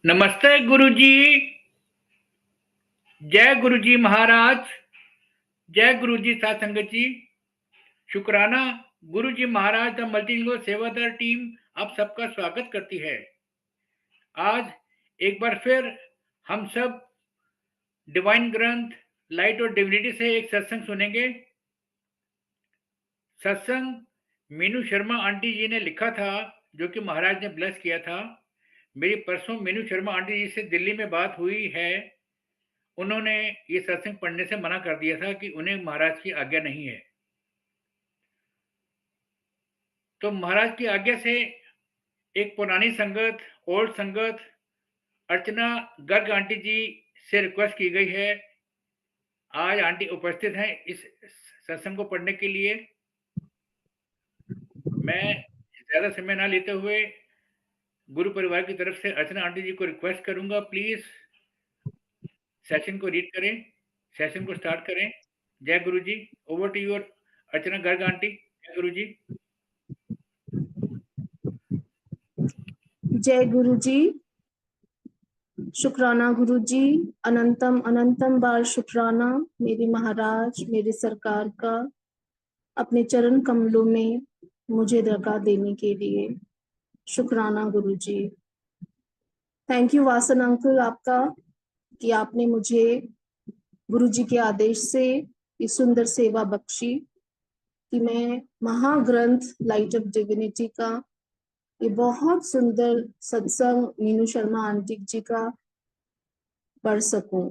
नमस्ते गुरुजी। जय गुरुजी महाराज। जय गुरुजी साथ संगत जी। शुक्राना। गुरुजी महाराज द मल्टीलिंगुअल सेवादार टीम आप सबका स्वागत करती है। आज एक बार फिर हम सब डिवाइन ग्रंथ लाइट और डिविनिटी से एक सत्संग सुनेंगे। सत्संग मीनू शर्मा आंटी जी ने लिखा था, जो कि महाराज ने ब्लेस किया था। मेरी परसों मीनू शर्मा आंटी जी से दिल्ली में बात हुई है। उन्होंने ये सत्संग पढ़ने से मना कर दिया था कि उन्हें महाराज की आज्ञा नहीं है। तो महाराज की आज्ञा से एक पुरानी संगत, ओल्ड संगत अर्चना गर्ग आंटी जी से रिक्वेस्ट की गई है। आज आंटी उपस्थित हैं इस सत्संग को पढ़ने के लिए। मैं ज्यादा समय ना लेते हुए गुरु परिवार की तरफ से अर्चना आंटी जी को रिक्वेस्ट करूंगा, प्लीज सेशन को रीड करें, सेशन को स्टार्ट करें। जय Guru ji. Over to your Archana Garg aunty. जय गुरु जी। जय गुरु जी। शुक्राना गुरु जी। अनंतम अनंतम बार शुक्राना मेरे महाराज, मेरे सरकार का अपने चरण कमलों में मुझे दरगाह देने के लिए। शुक्राना गुरु जी। थैंक यू वासन अंकल आपका कि आपने मुझे गुरु जी के आदेश से ये सुंदर सेवा बख्शी कि मैं महाग्रंथ लाइट ऑफ डिविनिटी का ये बहुत सुंदर सत्संग मीनू शर्मा आंटी जी का पढ़ सकूं।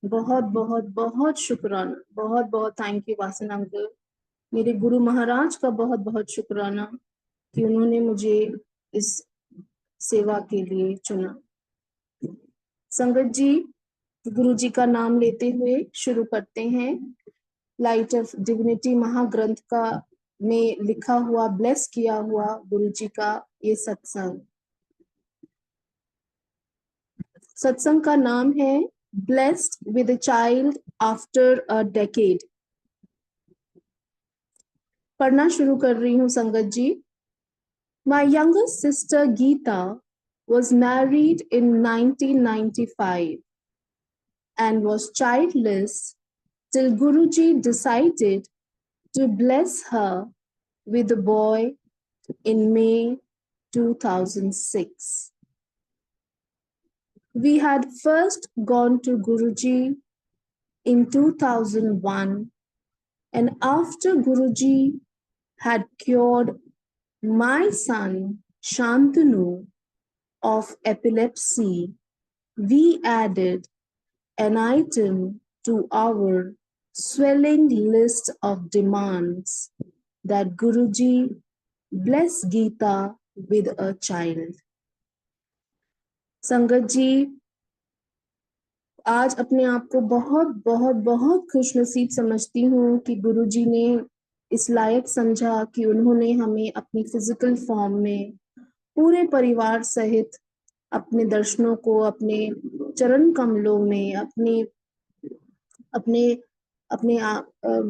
बहुत बहुत बहुत शुक्राना, बहुत बहुत थैंक यू वासन अंकल। मेरे गुरु महाराज का बहुत बहुत शुक्राना कि उन्होंने मुझे इस सेवा के लिए चुना। संगत जी, गुरु जी का नाम लेते हुए शुरू करते हैं। लाइट ऑफ डिविनिटी महाग्रंथ का में लिखा हुआ, ब्लेस किया हुआ गुरु जी का ये सत्संग। सत्संग का नाम है blessed with a child after a decade. पढ़ना शुरू कर रही हूँ संगत जी। My younger sister Geeta was married in 1995 and was childless till Guruji decided to bless her with a boy in May 2006. We had first gone to Guruji in 2001, and after Guruji had cured my son Shantanu of epilepsy, we added an item to our swelling list of demands that Guruji bless Geeta with a child. संगत जी, आज अपने आप को बहुत बहुत बहुत खुशनसीब समझती हूँ कि गुरुजी ने इस लायक समझा कि उन्होंने हमें अपनी फिजिकल फॉर्म में पूरे परिवार सहित अपने दर्शनों को, अपने चरण कमलों में, अपने अपने अपने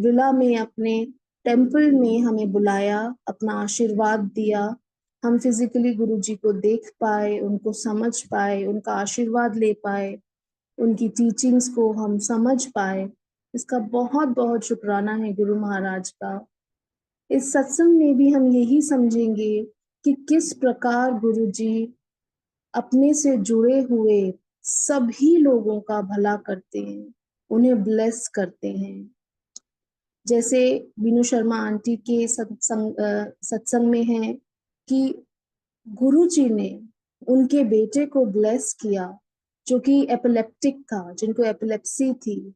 विला में, अपने टेम्पल में हमें बुलाया, अपना आशीर्वाद दिया। हम फिजिकली गुरुजी को देख पाए, उनको समझ पाए, उनका आशीर्वाद ले पाए, उनकी टीचिंग्स को हम समझ पाए। इसका बहुत बहुत शुक्राना है गुरु महाराज का। इस सत्संग में भी हम यही समझेंगे कि किस प्रकार गुरुजी अपने से जुड़े हुए सभी लोगों का भला करते हैं, उन्हें ब्लेस करते हैं। जैसे मीनू शर्मा आंटी के सत्संग में है कि गुरुजी ने उनके बेटे को ब्लेस किया जो कि एपिलेप्टिक था, जिनको एपिलेप्सी थी।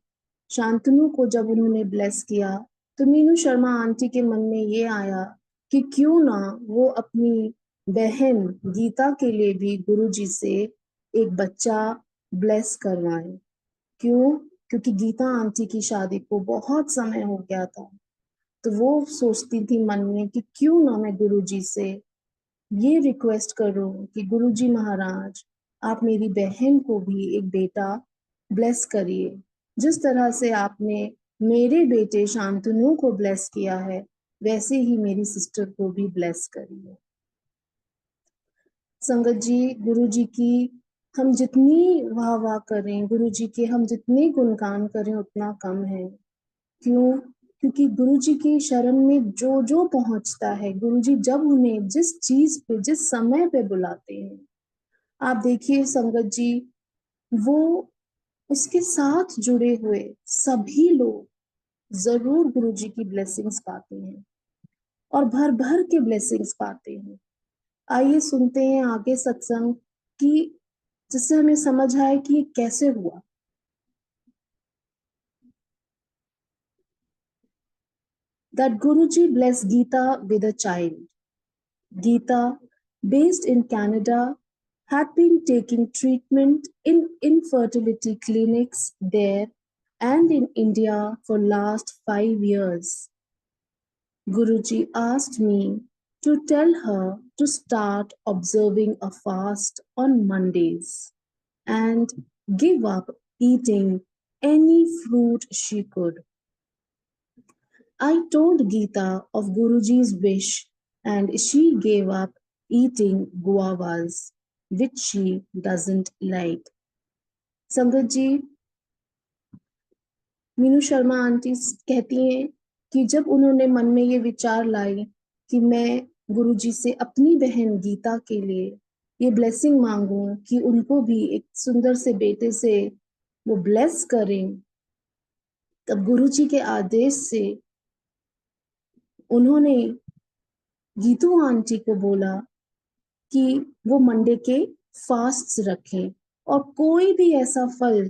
शांतनु को जब उन्होंने ब्लेस किया तो मीनू शर्मा आंटी के मन में ये आया कि क्यों ना वो अपनी बहन गीता के लिए भी गुरुजी से एक बच्चा ब्लेस करवाएं। क्यों? क्योंकि गीता आंटी की शादी को बहुत समय हो गया था, तो वो सोचती थी मन में कि क्यों ना मैं गुरुजी से ये रिक्वेस्ट करूं कि गुरुजी महाराज आप मेरी बहन को भी एक बेटा ब्लेस करिए, जिस तरह से आपने मेरे बेटे शांतनु को ब्लेस किया है वैसे ही मेरी सिस्टर को भी ब्लेस करिए। संगत जी, गुरुजी की हम जितनी वाह वाह करें गुरुजी के, हम जितने गुणगान करें उतना कम है। क्यों? क्योंकि गुरुजी की शरण में जो जो पहुंचता है, गुरुजी जब उन्हें जिस चीज पे, जिस समय पे बुलाते हैं, आप देखिए संगत जी, वो उसके साथ जुड़े हुए सभी लोग जरूर गुरुजी की ब्लेसिंग्स पाते हैं और भर भर के ब्लेसिंग्स पाते हैं। आइए सुनते हैं आगे सत्संग कि जिससे हमें समझ आए कि ये कैसे हुआ। That Guruji blessed Geeta with a child. Geeta, based in Canada, had been taking treatment in infertility clinics there and in India for last 5 years. Guruji asked me to tell her to start observing a fast on Mondays and give up eating any fruit she could. I told Geeta of Guruji's wish and she gave up eating guavas, which she doesn't like. संगत जी, Meenu Sharma aunty कहती हैं कि जब उन्होंने मन में ये विचार लाई कि मैं गुरुजी से अपनी बहन गीता के लिए ये ब्लेसिंग मांगूं कि उनको भी एक सुंदर से बेटे से वो ब्लेस करें, तब गुरुजी के आदेश से उन्होंने गीतू आंटी को बोला कि वो मंडे के फास्ट रखें और कोई भी ऐसा फल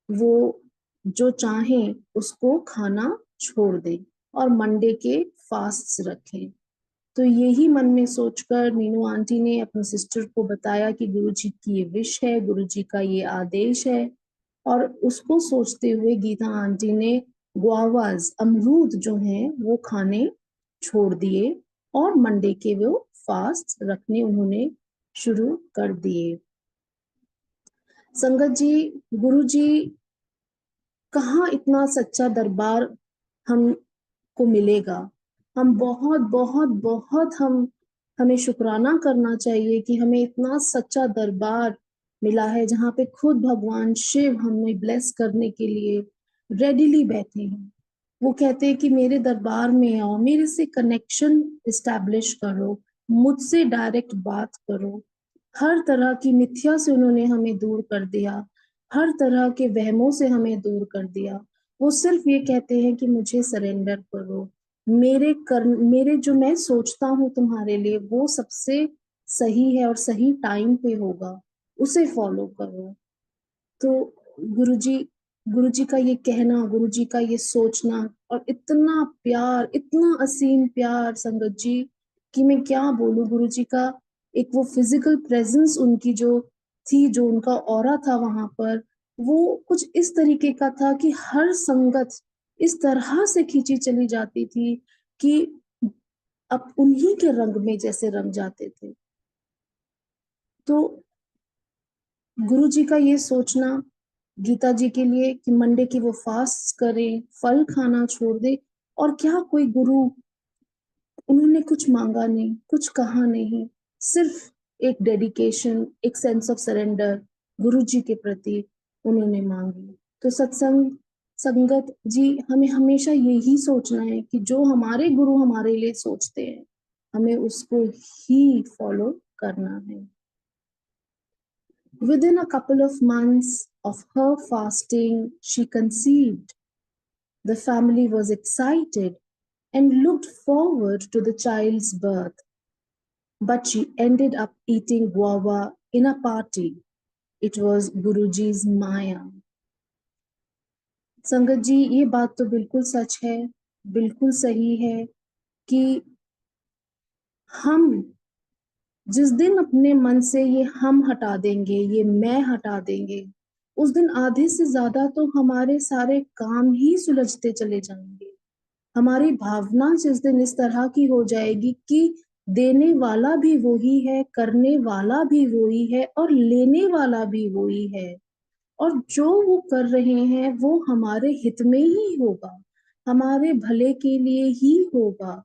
वो जो चाहें उसको खाना छोड़ दें और मंडे के फास्ट रखें। तो यही मन में सोचकर मीनू आंटी ने अपनी सिस्टर को बताया कि गुरुजी की ये विश है, गुरुजी का ये आदेश है, और उसको सोचते हुए गीता आंटी ने गुआवाज, अमरूद जो हैं वो खाने छोड़ दिए और मंडे के वो फास्ट रखने उन्होंने शुरू कर दिए। संगत जी, गुरुजी कहाँ इतना सच्चा दरबार हमको मिलेगा। हम बहुत बहुत बहुत हमें शुक्राना करना चाहिए कि हमें इतना सच्चा दरबार मिला है जहाँ पे खुद भगवान शिव हमें ब्लेस करने के लिए रेडीली बैठे हैं। वो कहते हैं कि मेरे दरबार में आओ, मेरे से कनेक्शन इस्टेब्लिश करो, मुझसे डायरेक्ट बात करो। हर तरह की मिथ्या से उन्होंने हमें दूर कर दिया, हर तरह के वहमों से हमें दूर कर दिया। वो सिर्फ ये कहते हैं कि मुझे सरेंडर करो, मेरे जो मैं सोचता हूँ तुम्हारे लिए वो सबसे सही है और सही टाइम पे होगा, उसे फॉलो करो। तो गुरुजी गुरुजी का ये कहना, गुरुजी का ये सोचना और इतना प्यार, इतना असीम प्यार संगत जी कि मैं क्या बोलूं। गुरुजी का एक वो फिजिकल प्रेजेंस उनकी जो थी, जो उनका ऑरा था वहां पर, वो कुछ इस तरीके का था कि हर संगत इस तरह से खींची चली जाती थी कि अब उन्हीं के रंग में जैसे रंग जाते थे। तो गुरुजी का ये सोचना गीता जी के लिए कि मंडे की वो फास्ट करें, फल खाना छोड़ दे, और क्या कोई गुरु, उन्होंने कुछ मांगा नहीं, कुछ कहा नहीं, सिर्फ एक डेडिकेशन, एक सेंस ऑफ सरेंडर गुरु जी के प्रति उन्होंने मांगी। तो सत्संग संगत जी, हमें हमेशा यही सोचना है कि जो हमारे गुरु हमारे लिए सोचते हैं हमें उसको ही फॉलो करना है। Within a couple of months of her fasting, she conceived. The family was excited and looked forward to the child's birth, but she ended up eating guava in a party. It was Guruji's Maya. संगत जी, ये बात तो बिल्कुल सच है, बिल्कुल सही है कि हम जिस दिन अपने मन से ये हम हटा देंगे, ये मैं हटा देंगे, उस दिन आधे से ज्यादा तो हमारे सारे काम ही सुलझते चले जाएंगे। हमारी भावना जिस दिन इस तरह की हो जाएगी कि देने वाला भी वही है, करने वाला भी वही है और लेने वाला भी वही है, और जो वो कर रहे हैं वो हमारे हित में ही होगा, हमारे भले के लिए ही होगा।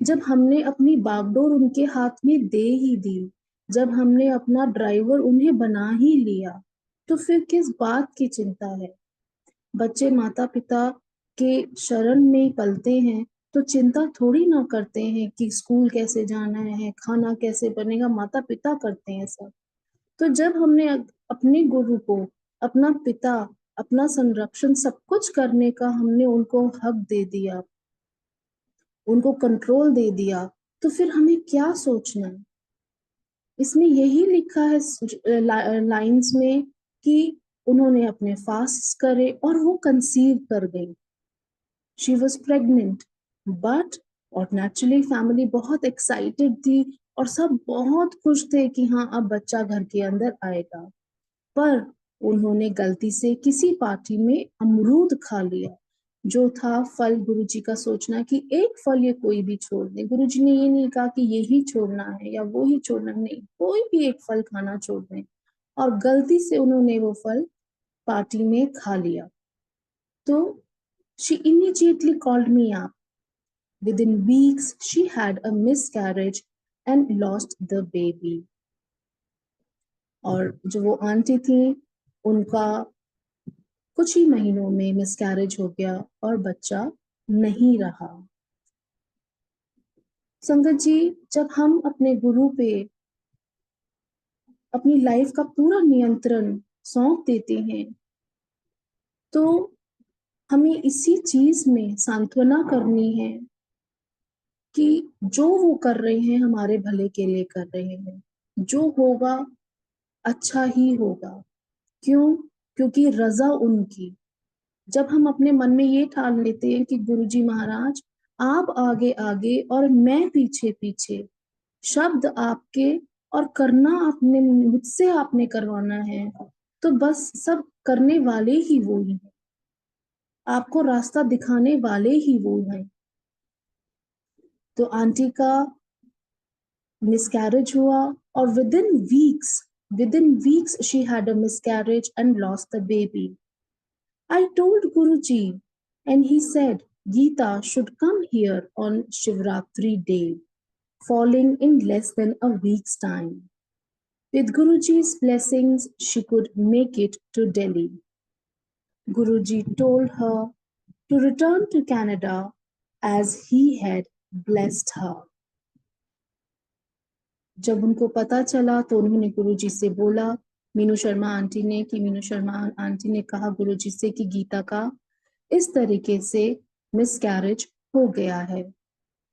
जब हमने अपनी बागडोर उनके हाथ में दे ही दी, जब हमने अपना ड्राइवर उन्हें बना ही लिया, तो फिर किस बात की चिंता है? बच्चे माता पिता के शरण में पलते हैं, तो चिंता थोड़ी ना करते हैं कि स्कूल कैसे जाना है, खाना कैसे बनेगा, माता पिता करते हैं सब। तो जब हमने अपने गुरु को, अपना पिता, अपना संरक्षण सब कुछ करने का हमने उनको हक दे दिया, उनको कंट्रोल दे दिया, तो फिर हमें क्या सोचना है? इसमें यही लिखा है लाइंस में कि उन्होंने अपने फास्ट करे और वो कंसीव कर गई। शी वॉज प्रेग्नेंट, बट और नेचुरली फैमिली बहुत एक्साइटेड थी और सब बहुत खुश थे कि हाँ अब बच्चा घर के अंदर आएगा। पर उन्होंने गलती से किसी पार्टी में अमरूद खा लिया, जो था फल। गुरुजी का सोचना कि एक फल ये कोई भी छोड़ दे। गुरुजी ने ये नहीं कहा कि ये ही छोड़ना है या वो ही छोड़ना, नहीं, कोई भी एक फल खाना छोड़ दें। और गलती से उन्होंने वो फल पार्टी में खा लिया। तो she immediately called me up. Within weeks, she had a miscarriage and lost the baby. और जो वो आंटी थी, उनका कुछ ही महीनों में मिसकैरेज हो गया और बच्चा नहीं रहा। संगत जी, जब हम अपने गुरु पे अपनी लाइफ का पूरा नियंत्रण सौंप देते हैं, तो हमें इसी चीज में सांत्वना करनी है कि जो वो कर रहे हैं हमारे भले के लिए कर रहे हैं, जो होगा अच्छा ही होगा। क्यों? क्योंकि रजा उनकी। जब हम अपने मन में ये ठान लेते हैं कि गुरुजी महाराज आप आगे आगे और मैं पीछे पीछे, शब्द आपके और करना आपने, मुझसे आपने करवाना है, तो बस सब करने वाले ही वो ही हैं, आपको रास्ता दिखाने वाले ही वो हैं। तो आंटी का मिसकैरेज हुआ और within weeks she had a miscarriage and lost the baby. I told Guruji, and he said Geeta should come here on Shivratri day, falling in less than a week's time. With Guruji's blessings, she could make it to Delhi. Guruji told her to return to Canada as he had blessed her. जब उनको पता चला तो उन्होंने गुरुजी से बोला, Meenu Sharma aunty ने, कि मीनू शर्मा आंटी ने कहा गुरुजी से कि गीता का इस तरीके से मिसकैरेज हो गया है।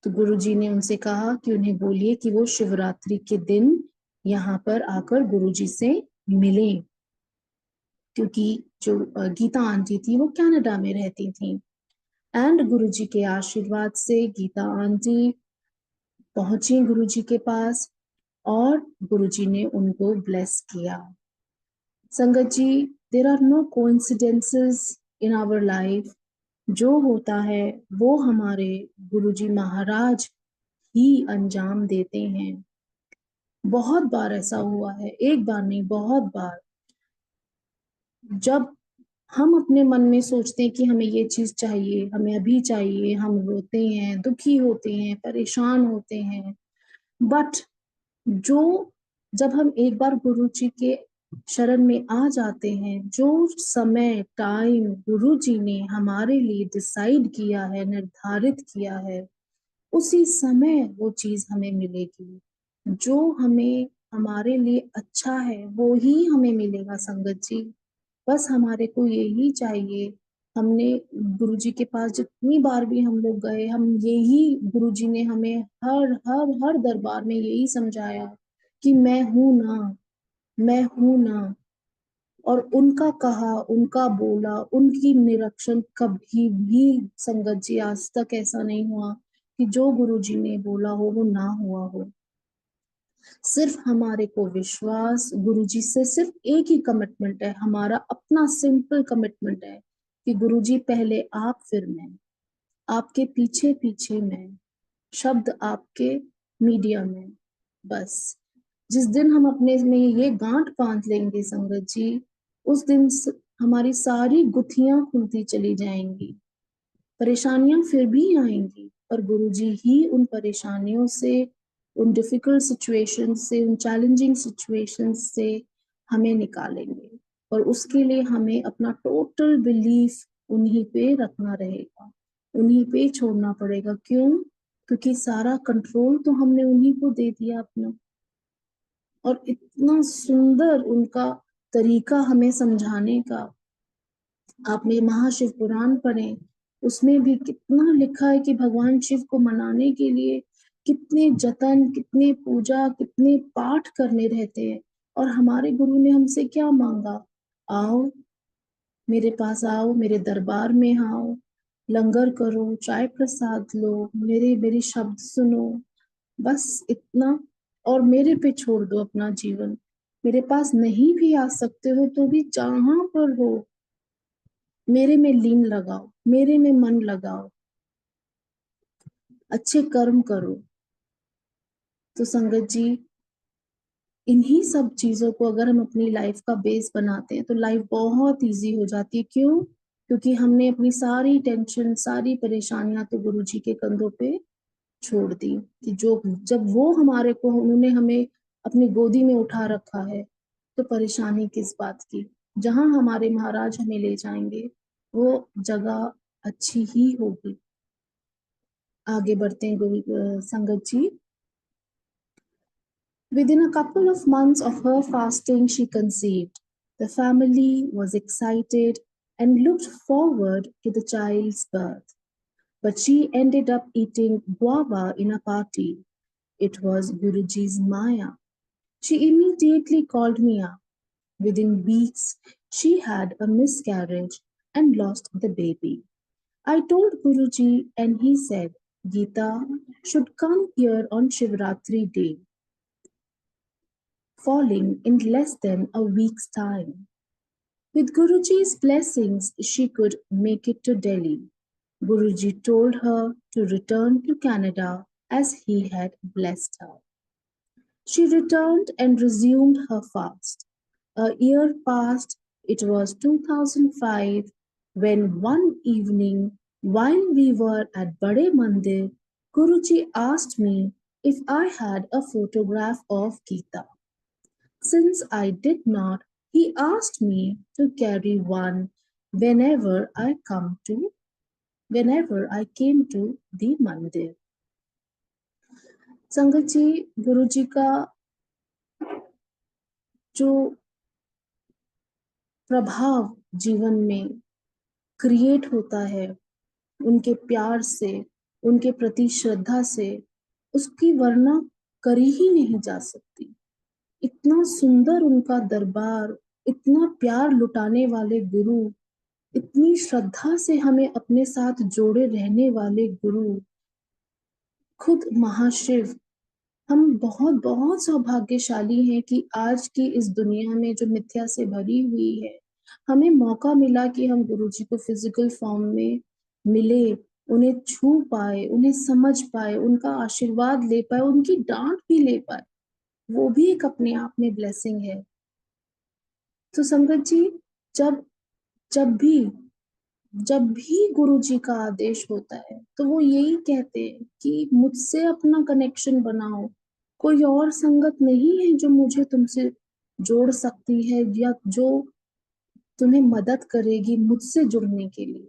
तो गुरुजी ने उनसे कहा कि उन्हें बोलिए कि वो शिवरात्रि के दिन यहाँ पर आकर गुरुजी से मिलें, क्योंकि जो गीता आंटी थी वो कनाडा में रहती थी। एंड गुरुजी के आशीर्वाद से गीता आंटी पहुंची गुरुजी के पास और गुरुजी ने उनको ब्लेस किया। संगत जी, there are no coincidences in our life. जो होता है वो हमारे गुरुजी महाराज ही अंजाम देते हैं। बहुत बार ऐसा हुआ है, एक बार नहीं बहुत बार। जब हम अपने मन में सोचते हैं कि हमें ये चीज चाहिए, हमें अभी चाहिए, हम रोते हैं, दुखी होते हैं, परेशान होते हैं, बट जो जब हम एक बार गुरु जी के शरण में आ जाते हैं, जो समय टाइम गुरु जी ने हमारे लिए डिसाइड किया है, निर्धारित किया है, उसी समय वो चीज हमें मिलेगी। जो हमें हमारे लिए अच्छा है वो ही हमें मिलेगा संगत जी। बस हमारे को यही चाहिए। हमने गुरुजी के पास जितनी बार भी हम लोग गए, हम यही, गुरुजी ने हमें हर हर हर दरबार में यही समझाया कि मैं हूं ना, मैं हूं ना। और उनका कहा, उनका बोला, उनकी निरीक्षण कभी भी संगत जी आज तक ऐसा नहीं हुआ कि जो गुरुजी ने बोला हो वो ना हुआ हो। सिर्फ हमारे को विश्वास, गुरुजी से सिर्फ एक ही कमिटमेंट है, हमारा अपना सिंपल कमिटमेंट है कि गुरुजी पहले आप फिर मैं, आपके पीछे पीछे मैं, शब्द आपके, मीडिया में। बस जिस दिन हम अपने में ये गांठ बांध लेंगे संगत जी, उस दिन हमारी सारी गुत्थियां खुलती चली जाएंगी। परेशानियां फिर भी आएंगी, पर गुरुजी ही उन परेशानियों से उन डिफिकल्ट सिचुएशंस से, उन चैलेंजिंग सिचुएशंस से हमें निकालेंगे। और उसके लिए हमें अपना टोटल बिलीफ उन्हीं पे रखना रहेगा, उन्हीं पे छोड़ना पड़ेगा। क्यों? क्योंकि सारा कंट्रोल तो हमने उन्हीं को दे दिया अपना। और इतना सुंदर उनका तरीका हमें समझाने का। आप में महाशिव पुराण पढ़ें, उसमें भी कितना लिखा है कि भगवान शिव को मनाने के लिए कितने जतन, कितने पूजा, कितने पाठ करने रहते हैं। और हमारे गुरु ने हमसे क्या मांगा? आओ मेरे पास, आओ मेरे दरबार में आओ, लंगर करो, चाय प्रसाद लो, मेरे शब्द सुनो, बस इतना। और मेरे पे छोड़ दो अपना जीवन। मेरे पास नहीं भी आ सकते हो तो भी जहां पर हो, मेरे में लीन लगाओ, मेरे में मन लगाओ, अच्छे कर्म करो। तो संगत जी, इन्हीं सब चीजों को अगर हम अपनी लाइफ का बेस बनाते हैं तो लाइफ बहुत इजी हो जाती है। क्यों? क्योंकि हमने अपनी सारी टेंशन, सारी परेशानियां तो गुरु जी के कंधों पे छोड़ दी। कि जो जब वो हमारे को, उन्होंने हमें अपनी गोदी में उठा रखा है, तो परेशानी किस बात की? जहां हमारे महाराज हमें ले जाएंगे वो जगह अच्छी ही होगी। आगे बढ़ते हैं संगत जी। Within a couple of months of her fasting, she conceived. The family was excited and looked forward to the child's birth. But she ended up eating guava in a party. It was Guruji's Maya. She immediately called me up. Within weeks, she had a miscarriage and lost the baby. I told Guruji and he said, Geeta should come here on Shivratri day, falling in less than a week's time. With Guruji's blessings, she could make it to Delhi. Guruji told her to return to Canada as he had blessed her. She returned and resumed her fast. A year passed. It was 2005 when one evening, while we were at Bade Mandir, Guruji asked me if I had a photograph of Geeta. Since I did not, he asked me to carry one whenever I came to the mandir. संगत जी, गुरु जी का जो प्रभाव जीवन में create होता है, उनके प्यार से, उनके प्रति श्रद्धा से, उसकी वर्णना करी ही नहीं जा सकती। इतना सुंदर उनका दरबार, इतना प्यार लुटाने वाले गुरु, इतनी श्रद्धा से हमें अपने साथ जोड़े रहने वाले गुरु, खुद महाशिव। हम बहुत बहुत सौभाग्यशाली हैं कि आज की इस दुनिया में जो मिथ्या से भरी हुई है, हमें मौका मिला कि हम गुरुजी को फिजिकल फॉर्म में मिले, उन्हें छू पाए, उन्हें समझ पाए, उनका आशीर्वाद ले पाए, उनकी डांट भी ले पाए। वो भी एक अपने आप में ब्लेसिंग है। तो संगत जी, जब जब भी जब भी गुरु जी का आदेश होता है तो वो यही कहते हैं कि मुझसे अपना कनेक्शन बनाओ। कोई और संगत नहीं है जो मुझे तुमसे जोड़ सकती है या जो तुम्हें मदद करेगी मुझसे जुड़ने के लिए।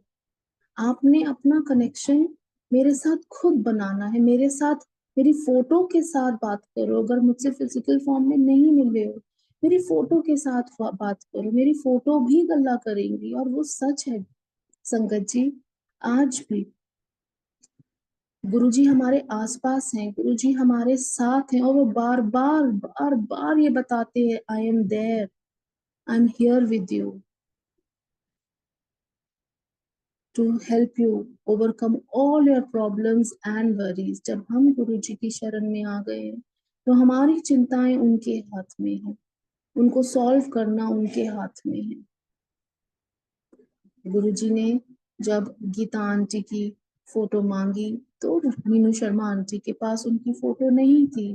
आपने अपना कनेक्शन मेरे साथ खुद बनाना है। मेरे साथ, मेरी फोटो के साथ बात करो। अगर मुझसे फिजिकल फॉर्म में नहीं मिले हो, मेरी फोटो के साथ बात करो। मेरी फोटो भी गल्ला करेंगी। और वो सच है संगत जी। आज भी गुरुजी हमारे आसपास हैं, गुरुजी हमारे साथ हैं। और वो बार बार बार बार ये बताते हैं, I am there, I am here with you to help you overcome all your problems and worries. जब हम गुरुजी की शरण में आ गए तो हमारी चिंताएं उनके हाथ में है, उनको सॉल्व करना उनके हाथ में है। गुरुजी ने जब गीता आंटी की फोटो मांगी तो मीनू शर्मा आंटी के पास उनकी फोटो नहीं थी।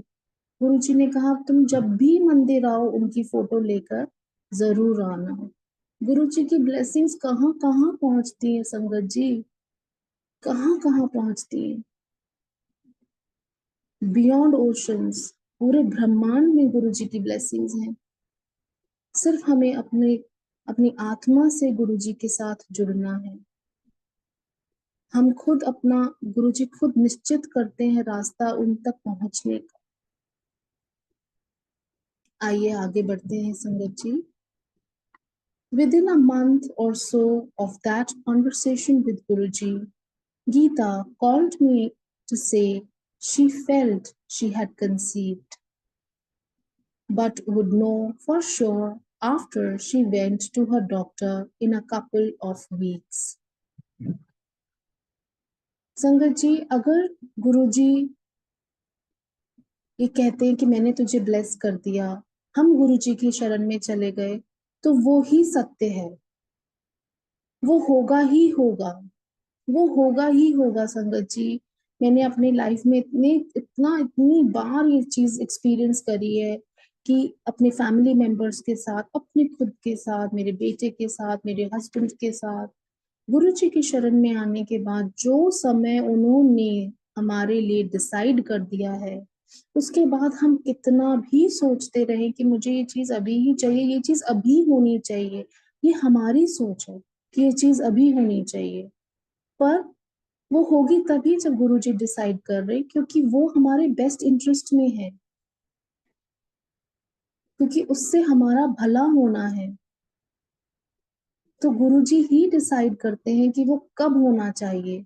गुरुजी ने कहा, तुम जब भी मंदिर आओ उनकी फोटो लेकर जरूर आना। गुरुजी की ब्लेसिंग्स कहाँ कहाँ पहुंचती है संगत जी, कहाँ कहाँ पहुंचती है। बियॉन्ड ओशंस, पूरे ब्रह्मांड में गुरु जी की ब्लेसिंग्स हैं। सिर्फ हमें अपनी आत्मा से गुरु जी के साथ जुड़ना है। हम खुद अपना, गुरु जी खुद निश्चित करते हैं रास्ता उन तक पहुंचने का। आइए आगे बढ़ते हैं संगत जी। Within a month or so of that conversation with Guruji, Geeta called me to say she felt she had conceived, but would know for sure after she went to her doctor in a couple of weeks. संगत जी, अगर गुरुजी ये कहते हैं कि मैंने तुझे bless कर दिया, हम गुरुजी की शरण में चले गए, तो वो ही सत्य है, वो होगा ही होगा, वो होगा ही होगा संगत जी। मैंने अपनी लाइफ में इतनी बार ये चीज एक्सपीरियंस करी है कि अपने फैमिली मेंबर्स के साथ, अपने खुद के साथ, मेरे बेटे के साथ, मेरे हस्बैंड के साथ, गुरु जी की शरण में आने के बाद जो समय उन्होंने हमारे लिए डिसाइड कर दिया है, उसके बाद हम कितना भी सोचते रहे कि मुझे ये चीज अभी ही चाहिए, ये चीज अभी होनी चाहिए, ये हमारी सोच है कि ये चीज अभी होनी चाहिए, पर वो होगी तभी जब गुरुजी डिसाइड कर रहे, क्योंकि वो हमारे बेस्ट इंटरेस्ट में है, क्योंकि उससे हमारा भला होना है। तो गुरुजी ही डिसाइड करते हैं कि वो कब होना चाहिए,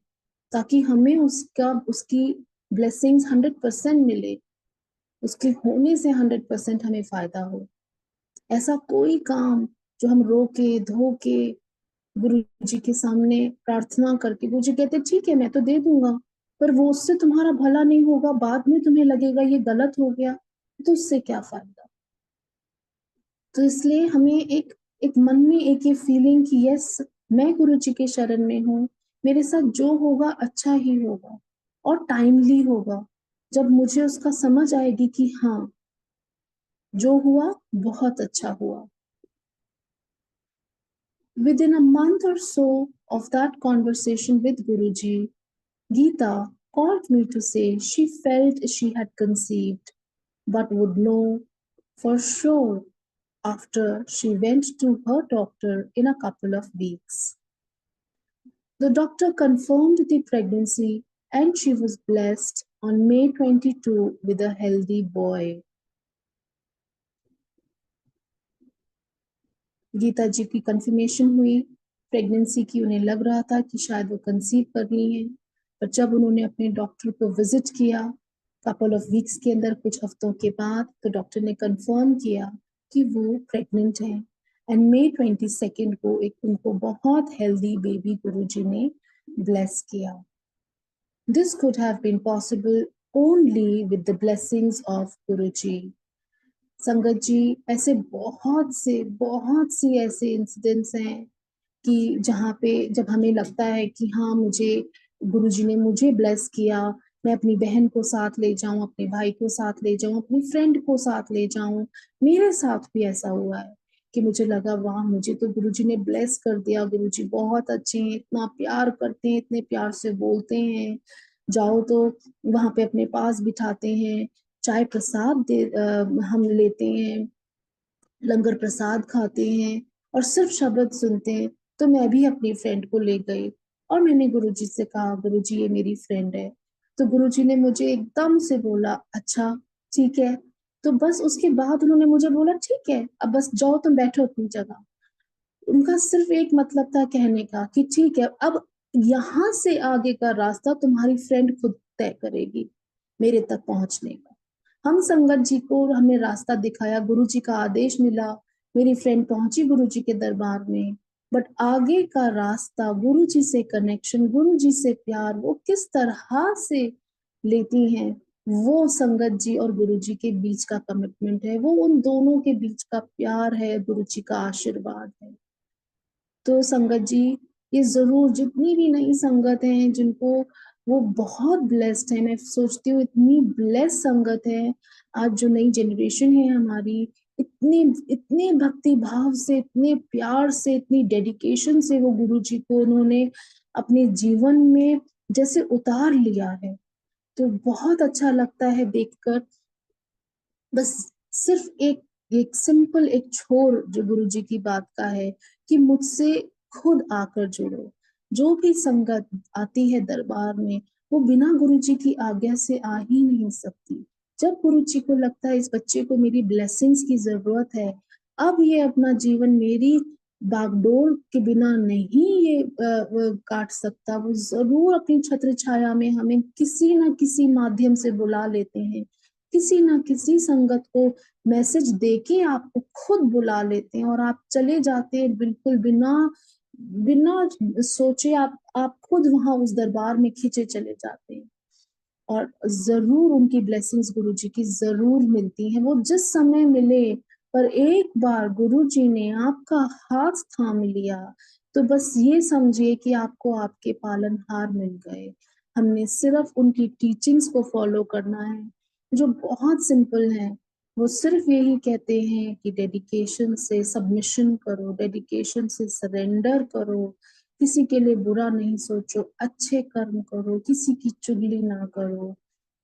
ताकि हमें उसकी ब्लेसिंग्स 100% मिले, उसके होने से 100% हमें फायदा हो। ऐसा कोई काम जो हम रोके धोके गुरु जी के सामने प्रार्थना करके, गुरु जी कहते ठीक है मैं तो दे दूंगा, पर वो उससे तुम्हारा भला नहीं होगा, बाद में तुम्हें लगेगा ये गलत हो गया, तो उससे क्या फायदा। तो इसलिए हमें एक एक मन में एक ये फीलिंग कि यस, मैं गुरु जी के शरण में हूँ, मेरे साथ जो होगा अच्छा ही होगा और टाइमली होगा, जब मुझे उसका समझ आएगी कि हाँ जो हुआ बहुत अच्छा हुआ। Within a month or so of that conversation with Guruji, Geeta called me to say she felt she had conceived, but would know for sure after she went to her doctor in a couple of weeks. The doctor confirmed the pregnancy and she was blessed on May 22 with a healthy boy. Gita जी की confirmation हुई pregnancy की, उन्हें लग रहा था कि शायद वो कंसीव करनी है, पर जब उन्होंने अपने डॉक्टर को विजिट किया कपल ऑफ वीक्स के अंदर, कुछ हफ्तों के बाद, तो डॉक्टर ने कंफर्म किया कि वो प्रेग्नेंट है। एंड May 22 को एक उनको बहुत हेल्दी बेबी गुरुजी ने ब्लेस किया। This could have been possible only with the blessings of Guruji. संगत जी, ऐसे बहुत सी ऐसे इंसिडेंट्स हैं कि जहाँ पे जब हमें लगता है कि हाँ मुझे गुरुजी ने मुझे ब्लेस किया, मैं अपनी बहन को साथ ले जाऊं, अपने भाई को साथ ले जाऊं, अपनी फ्रेंड को साथ ले जाऊं। मेरे साथ भी ऐसा हुआ है कि मुझे लगा वाह मुझे तो गुरुजी ने ब्लेस कर दिया, गुरुजी बहुत अच्छे हैं, इतना प्यार करते हैं, इतने प्यार से बोलते हैं, जाओ तो वहां पे अपने पास बिठाते हैं, चाय प्रसाद हम लेते हैं, लंगर प्रसाद खाते हैं और सिर्फ शब्द सुनते हैं। तो मैं भी अपनी फ्रेंड को ले गई और मैंने गुरुजी से कहा गुरुजी ये मेरी फ्रेंड है। तो गुरुजी ने मुझे एकदम से बोला अच्छा ठीक है। तो बस उसके बाद उन्होंने मुझे बोला ठीक है अब बस जाओ तुम बैठो अपनी जगह। उनका सिर्फ एक मतलब था कहने का कि ठीक है अब यहाँ से आगे का रास्ता तुम्हारी फ्रेंड खुद तय करेगी मेरे तक पहुंचने का। हम संगत जी को हमने रास्ता दिखाया, गुरु जी का आदेश मिला, मेरी फ्रेंड पहुंची गुरु जी के दरबार में, बट आगे का रास्ता गुरु जी से कनेक्शन, गुरु जी से प्यार वो किस तरह से लेती हैं, वो संगत जी और गुरु जी के बीच का कमिटमेंट है, वो उन दोनों के बीच का प्यार है, गुरु जी का आशीर्वाद है। तो संगत जी ये जरूर जितनी भी नई संगत हैं जिनको वो बहुत ब्लेस्ड है, मैं सोचती हूँ इतनी ब्लेस्ड संगत है आज जो नई जनरेशन है हमारी, इतने इतने भक्ति भाव से, इतने प्यार से, इतनी डेडिकेशन से वो गुरु जी को उन्होंने अपने जीवन में जैसे उतार लिया है। तो बहुत अच्छा लगता है देखकर। बस सिर्फ एक एक सिंपल एक छोर जो गुरुजी की बात का है कि मुझसे खुद आकर जुड़ो। जो भी संगत आती है दरबार में, वो बिना गुरुजी की आज्ञा से आ ही नहीं सकती। जब गुरुजी को लगता है इस बच्चे को मेरी ब्लेसिंग्स की जरूरत है, अब ये अपना जीवन मेरी बागडोर के बिना नहीं ये काट सकता, वो जरूर अपनी छत्र छाया में हमें किसी ना किसी माध्यम से बुला लेते हैं। किसी ना किसी संगत को मैसेज देके आपको खुद बुला लेते हैं और आप चले जाते हैं बिल्कुल बिना बिना सोचे। आप खुद वहां उस दरबार में खींचे चले जाते हैं और जरूर उनकी ब्लेसिंग्स गुरुजी की जरूर मिलती हैं। वो जिस समय मिले, पर एक बार गुरुजी ने आपका हाथ थाम लिया तो बस ये समझिए कि आपको आपके पालनहार मिल गए। हमने सिर्फ उनकी टीचिंग्स को फॉलो करना है, जो बहुत सिंपल है। वो सिर्फ यही कहते हैं कि डेडिकेशन से सबमिशन करो, डेडिकेशन से सरेंडर करो, किसी के लिए बुरा नहीं सोचो, अच्छे कर्म करो, किसी की चुगली ना करो।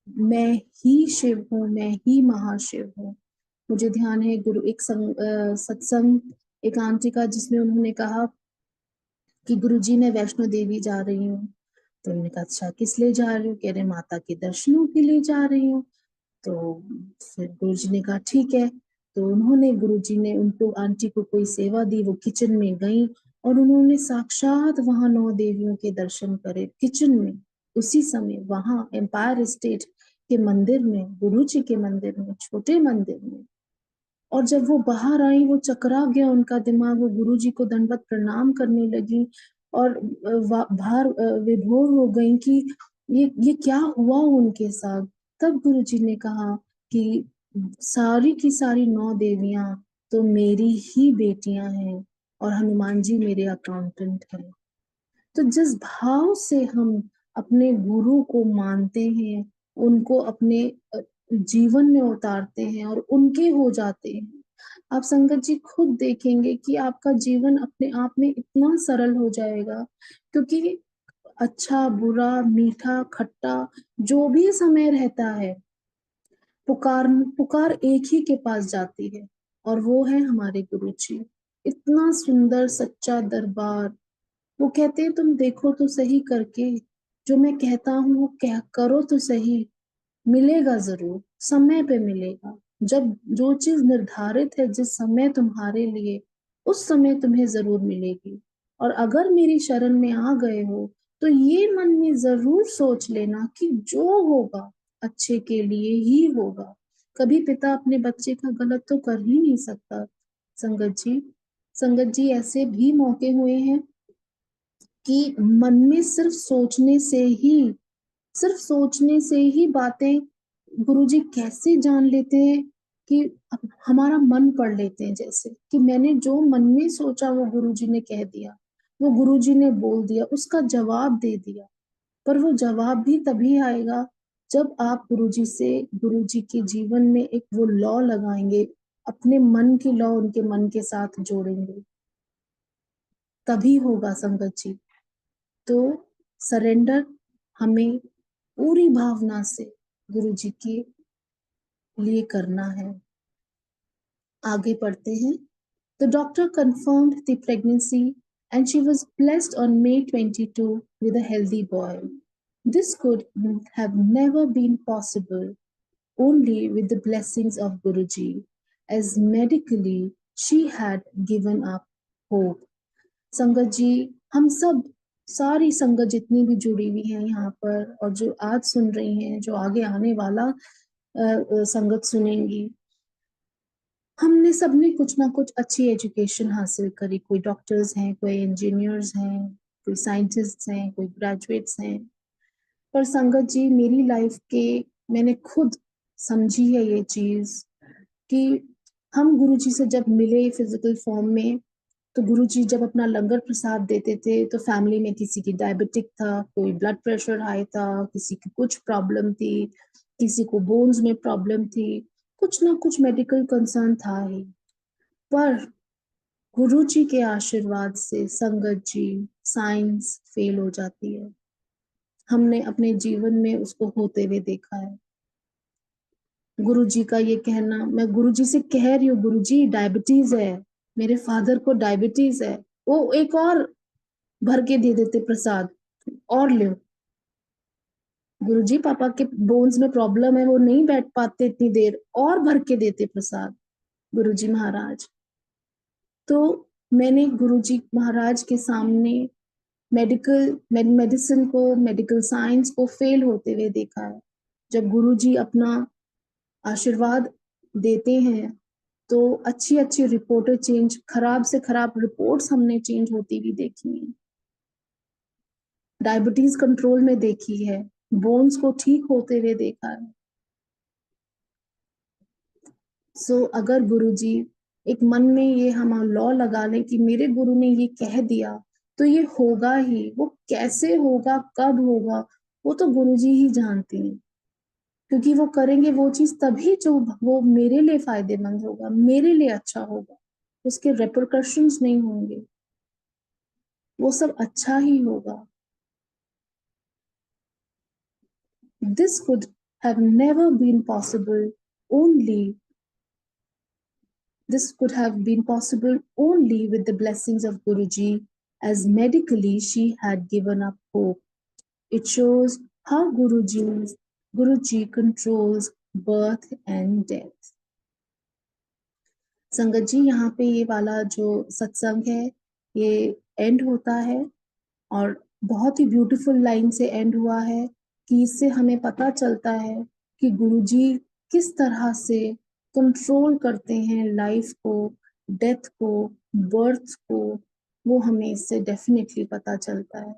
मैं ही शिव हूँ, मैं ही महाशिव हूँ। मुझे ध्यान है गुरु एक सत्संग एक आंटी का, जिसमें उन्होंने कहा कि गुरुजी मैं वैष्णो देवी जा रही हूँ। तो उन्होंने कहा अच्छा किस लिए जा रही हूँ? कह रहे माता के दर्शनों के लिए जा रही हूँ। तो फिर गुरुजी ने कहा ठीक है। तो उन्होंने गुरुजी ने उनको आंटी को कोई सेवा दी, वो किचन में गई और उन्होंने साक्षात वहां 9 देवियों के दर्शन करे किचन में। उसी समय वहां एम्पायर स्टेट के मंदिर में, गुरुजी के मंदिर में, छोटे मंदिर में। और जब वो बाहर आई, वो चकरा गया उनका दिमाग, वो गुरुजी को दंडवत प्रणाम करने लगी और बाहर विभोर हो गई कि ये क्या हुआ उनके साथ। तब गुरुजी ने कहा कि सारी की सारी 9 देवियां तो मेरी ही बेटियां हैं और हनुमान जी मेरे अकाउंटेंट हैं। तो जिस भाव से हम अपने गुरु को मानते हैं, उनको अपने जीवन में उतारते हैं और उनके हो जाते हैं, आप संगत जी खुद देखेंगे कि आपका जीवन अपने आप में इतना सरल हो जाएगा। क्योंकि अच्छा बुरा मीठा खट्टा जो भी समय रहता है, पुकार पुकार एक ही के पास जाती है और वो है हमारे गुरु जी। इतना सुंदर सच्चा दरबार। वो कहते हैं तुम देखो तो सही करके, जो मैं कहता हूँ वो कह करो तो सही, मिलेगा जरूर, समय पे मिलेगा। जब जो चीज निर्धारित है जिस समय तुम्हारे लिए, उस समय तुम्हें जरूर मिलेगी। और अगर मेरी शरण में आ गए हो तो ये मन में जरूर सोच लेना कि जो होगा अच्छे के लिए ही होगा। कभी पिता अपने बच्चे का गलत तो कर ही नहीं सकता। संगत जी, संगत जी ऐसे भी मौके हुए हैं कि मन में सिर्फ सोचने से ही बातें गुरुजी कैसे जान लेते हैं कि हमारा मन पढ़ लेते हैं। जैसे कि मैंने जो मन में सोचा वो गुरुजी ने कह दिया, वो गुरुजी ने बोल दिया, उसका जवाब दे दिया। पर वो जवाब भी तभी आएगा जब आप गुरुजी के जीवन में एक वो लॉ लगाएंगे, अपने मन की लॉ उनके मन के साथ जोड़ेंगे, तभी होगा संगत जी। तो सरेंडर हमें पूरी भावना से गुरु जी के लिए करना है। आगे पढ़ते हैं। The doctor confirmed the pregnancy and she was blessed on May 22 with a healthy boy. This could have never been possible only with the blessings of Guruji, as medically she had given up hope. संगत जी, हम सब सारी संगत जितनी भी जुड़ी हुई है यहाँ पर और जो आज सुन रही हैं, जो आगे आने वाला संगत सुनेंगी, हमने सबने कुछ ना कुछ अच्छी एजुकेशन हासिल करी। कोई डॉक्टर्स हैं, कोई इंजीनियर्स हैं, कोई साइंटिस्ट हैं, कोई ग्रेजुएट्स हैं। पर संगत जी मेरी लाइफ के मैंने खुद समझी है ये चीज कि हम गुरुजी से जब मिले फिजिकल फॉर्म में, तो गुरुजी जब अपना लंगर प्रसाद देते थे तो फैमिली में किसी की डायबिटिक था, कोई ब्लड प्रेशर हाई था, किसी की कुछ प्रॉब्लम थी, किसी को बोन्स में प्रॉब्लम थी, कुछ ना कुछ मेडिकल कंसर्न था ही। पर गुरुजी के आशीर्वाद से संगत जी साइंस फेल हो जाती है। हमने अपने जीवन में उसको होते हुए देखा है। गुरुजी का ये कहना, मैं गुरुजी से कह रही हूँ, गुरुजी डायबिटीज है, मेरे फादर को डायबिटीज है, वो एक और भर के दे देते प्रसाद, और लो। गुरुजी पापा के बोन्स में प्रॉब्लम है, वो नहीं बैठ पाते इतनी देर, और भर के देते प्रसाद गुरुजी महाराज। तो मैंने गुरुजी महाराज के सामने मेडिसिन को, मेडिकल साइंस को फेल होते हुए देखा है। जब गुरुजी अपना आशीर्वाद देते हैं तो अच्छी अच्छी रिपोर्टें चेंज, खराब से खराब रिपोर्ट्स हमने चेंज होती भी देखी है। डायबिटीज कंट्रोल में देखी है, बोन्स को ठीक होते हुए देखा है। सो अगर गुरुजी एक मन में ये हम लॉ लगा लें कि मेरे गुरु ने ये कह दिया तो ये होगा ही, वो कैसे होगा, कब होगा, वो तो गुरुजी ही जानते हैं, क्योंकि वो करेंगे वो चीज तभी जो वो मेरे लिए फायदेमंद होगा, मेरे लिए अच्छा होगा, उसके रेपरकशंस नहीं होंगे, वो सब अच्छा ही होगा। This could have never been possible only This could have been possible only with the blessings of Guruji, as medically she had given up hope. It shows how Guruji controls birth and death. संगत जी, यहाँ पे ये वाला जो सत्संग है ये and होता है, और बहुत ही ब्यूटीफुल लाइन से एंड हुआ है कि इससे हमें पता चलता है कि गुरुजी किस तरह से कंट्रोल करते हैं लाइफ को, डेथ को, बर्थ को, वो हमें इससे डेफिनेटली पता चलता है।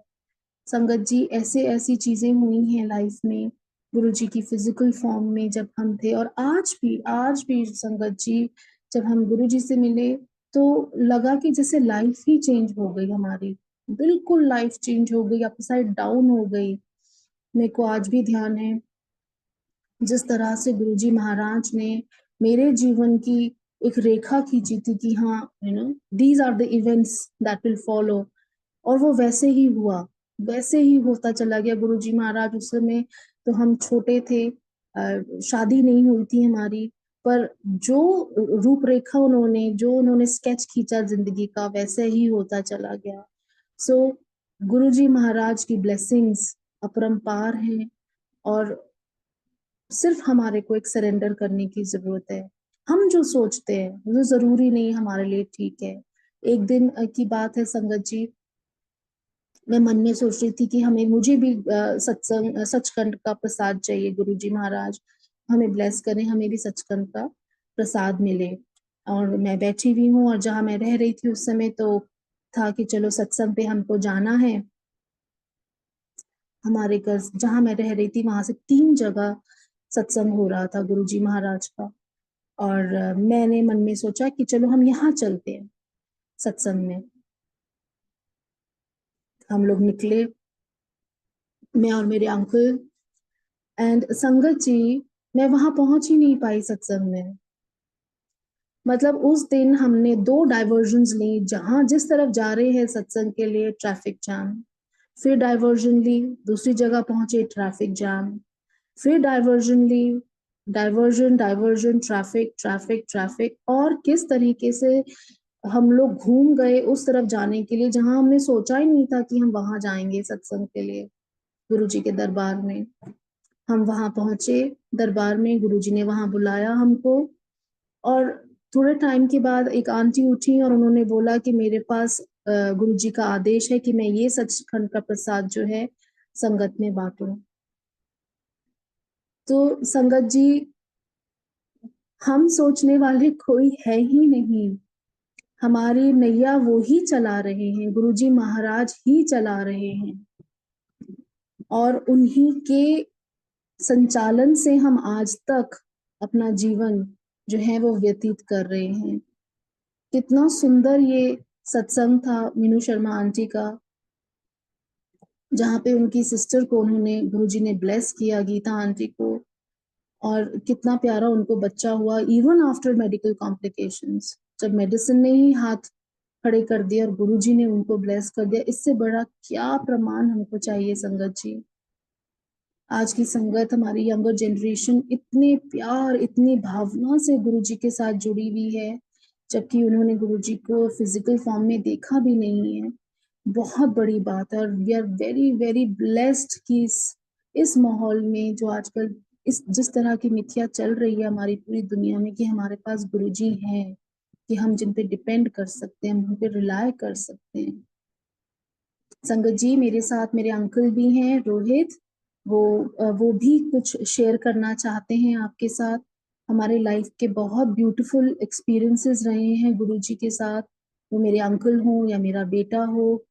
संगत जी, ऐसी चीजें हुई हैं लाइफ में गुरुजी की फिजिकल फॉर्म में जब हम थे, और आज भी संगत जी जब हम गुरुजी से मिले तो लगा कि जैसे लाइफ ही चेंज हो गई हमारी, बिल्कुल लाइफ चेंज हो गई, अपसाइड डाउन हो गई। मेरे को आज भी ध्यान है जिस तरह से गुरुजी महाराज ने मेरे जीवन की एक रेखा खींची थी कि हाँ, these are the events that will follow, और वो वैसे ही हुआ, वैसे ही होता चला गया। गुरुजी महाराज उस समय तो हम छोटे थे, शादी नहीं हुई थी हमारी, पर जो रूपरेखा जो उन्होंने स्केच खींचा जिंदगी का, वैसे ही होता चला गया। सो गुरुजी महाराज की ब्लेसिंग्स अपरंपार हैं, और सिर्फ हमारे को एक सरेंडर करने की जरूरत है। हम जो सोचते हैं वो जरूरी नहीं हमारे लिए ठीक है। एक दिन की बात है संगत जी, मैं मन में सोच रही थी कि मुझे भी सत्संग सचखंड का प्रसाद चाहिए, गुरुजी महाराज हमें ब्लेस करें, हमें भी सचखंड का प्रसाद मिले। और मैं बैठी हुई हूँ, और जहाँ मैं रह रही थी उस समय तो था कि चलो सत्संग पे हमको जाना है। हमारे घर जहाँ मैं रह रही थी वहां से 3 जगह सत्संग हो रहा था गुरुजी महाराज का, और मैंने मन में सोचा कि चलो हम यहाँ चलते हैं सत्संग में। हम लोग निकले, मैं और मेरे अंकल, एंड संगत जी मैं वहां पहुंच ही नहीं पाई सत्संग में। मतलब उस दिन हमने 2 डाइवर्जन्स ली, जहां जिस तरफ जा रहे हैं सत्संग के लिए ट्रैफिक जाम, फिर डाइवर्जन ली, दूसरी जगह पहुंचे ट्रैफिक जाम, फिर डाइवर्जन ली, diversion diversion, traffic traffic traffic, और किस तरीके से हम लोग घूम गए उस तरफ जाने के लिए जहां हमने सोचा ही नहीं था कि हम वहां जाएंगे सत्संग के लिए, गुरुजी के दरबार में। हम वहां पहुंचे दरबार में, गुरुजी ने वहां बुलाया हमको, और थोड़े टाइम के बाद एक आंटी उठी और उन्होंने बोला कि मेरे पास गुरुजी का आदेश है कि मैं ये सचखंड का प्रसाद जो है संगत में बांटूं। तो संगत जी, हम सोचने वाले कोई है ही नहीं, हमारी नैया वो ही चला रहे हैं, गुरुजी महाराज ही चला रहे हैं, और उन्हीं के संचालन से हम आज तक अपना जीवन जो है वो व्यतीत कर रहे हैं। कितना सुंदर ये सत्संग था मीनू शर्मा आंटी का, जहाँ पे उनकी सिस्टर को उन्होंने गुरुजी ने ब्लेस किया, गीता आंटी को, और कितना प्यारा उनको बच्चा हुआ इवन आफ्टर मेडिकल कॉम्प्लिकेशंस, जब मेडिसिन ने ही हाथ खड़े कर दिया और गुरुजी ने उनको ब्लेस कर दिया। इससे बड़ा क्या प्रमाण हमको चाहिए संगत जी। आज की संगत, हमारी यंगर जनरेशन इतने प्यार, इतनी भावना से गुरुजी के साथ जुड़ी हुई है, जबकि उन्होंने गुरुजी को फिजिकल फॉर्म में देखा भी नहीं है। बहुत बड़ी बात है और we are very very blessed कि इस माहौल में जो आजकल इस जिस तरह की मिथ्या चल रही है हमारी पूरी दुनिया में, कि हमारे पास गुरुजी हैं, कि हम जिन पे डिपेंड कर सकते हैं, हम उन पे रिलाय कर सकते हैं। संगत जी, मेरे साथ मेरे अंकल भी हैं, रोहित। वो भी कुछ शेयर करना चाहते हैं आपके साथ। हमारे लाइफ के बहुत ब्यूटीफुल एक्सपीरियंसेस रहे हैं गुरुजी के साथ। वो मेरे अंकल हों या मेरा बेटा हो,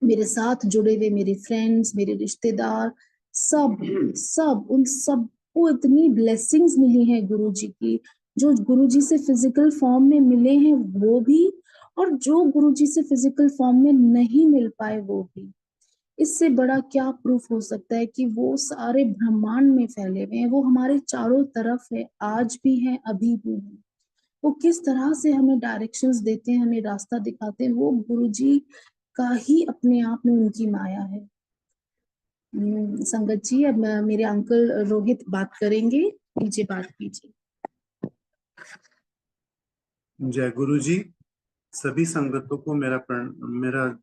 मेरे साथ जुड़े हुए मेरे फ्रेंड्स, मेरे रिश्तेदार, सब सब उन सबको इतनी ब्लेसिंग्स मिली हैं गुरुजी की। जो गुरुजी से फिजिकल फॉर्म में मिले हैं वो भी, और जो गुरुजी से फिजिकल फॉर्म में नहीं मिल पाए वो भी। इससे बड़ा क्या प्रूफ हो सकता है कि वो सारे ब्रह्मांड में फैले हुए हैं, वो हमारे चारों तरफ है, आज भी है, अभी भी है। वो किस तरह से हमें डायरेक्शंस देते हैं, हमें रास्ता दिखाते हैं, वो गुरुजी का ही अपने आप में उनकी माया है। संगत जी, अब मेरे अंकल रोहित बात करेंगे, नीचे बात कीजिए। जय गुरु जी। सभी संगतों को मेरा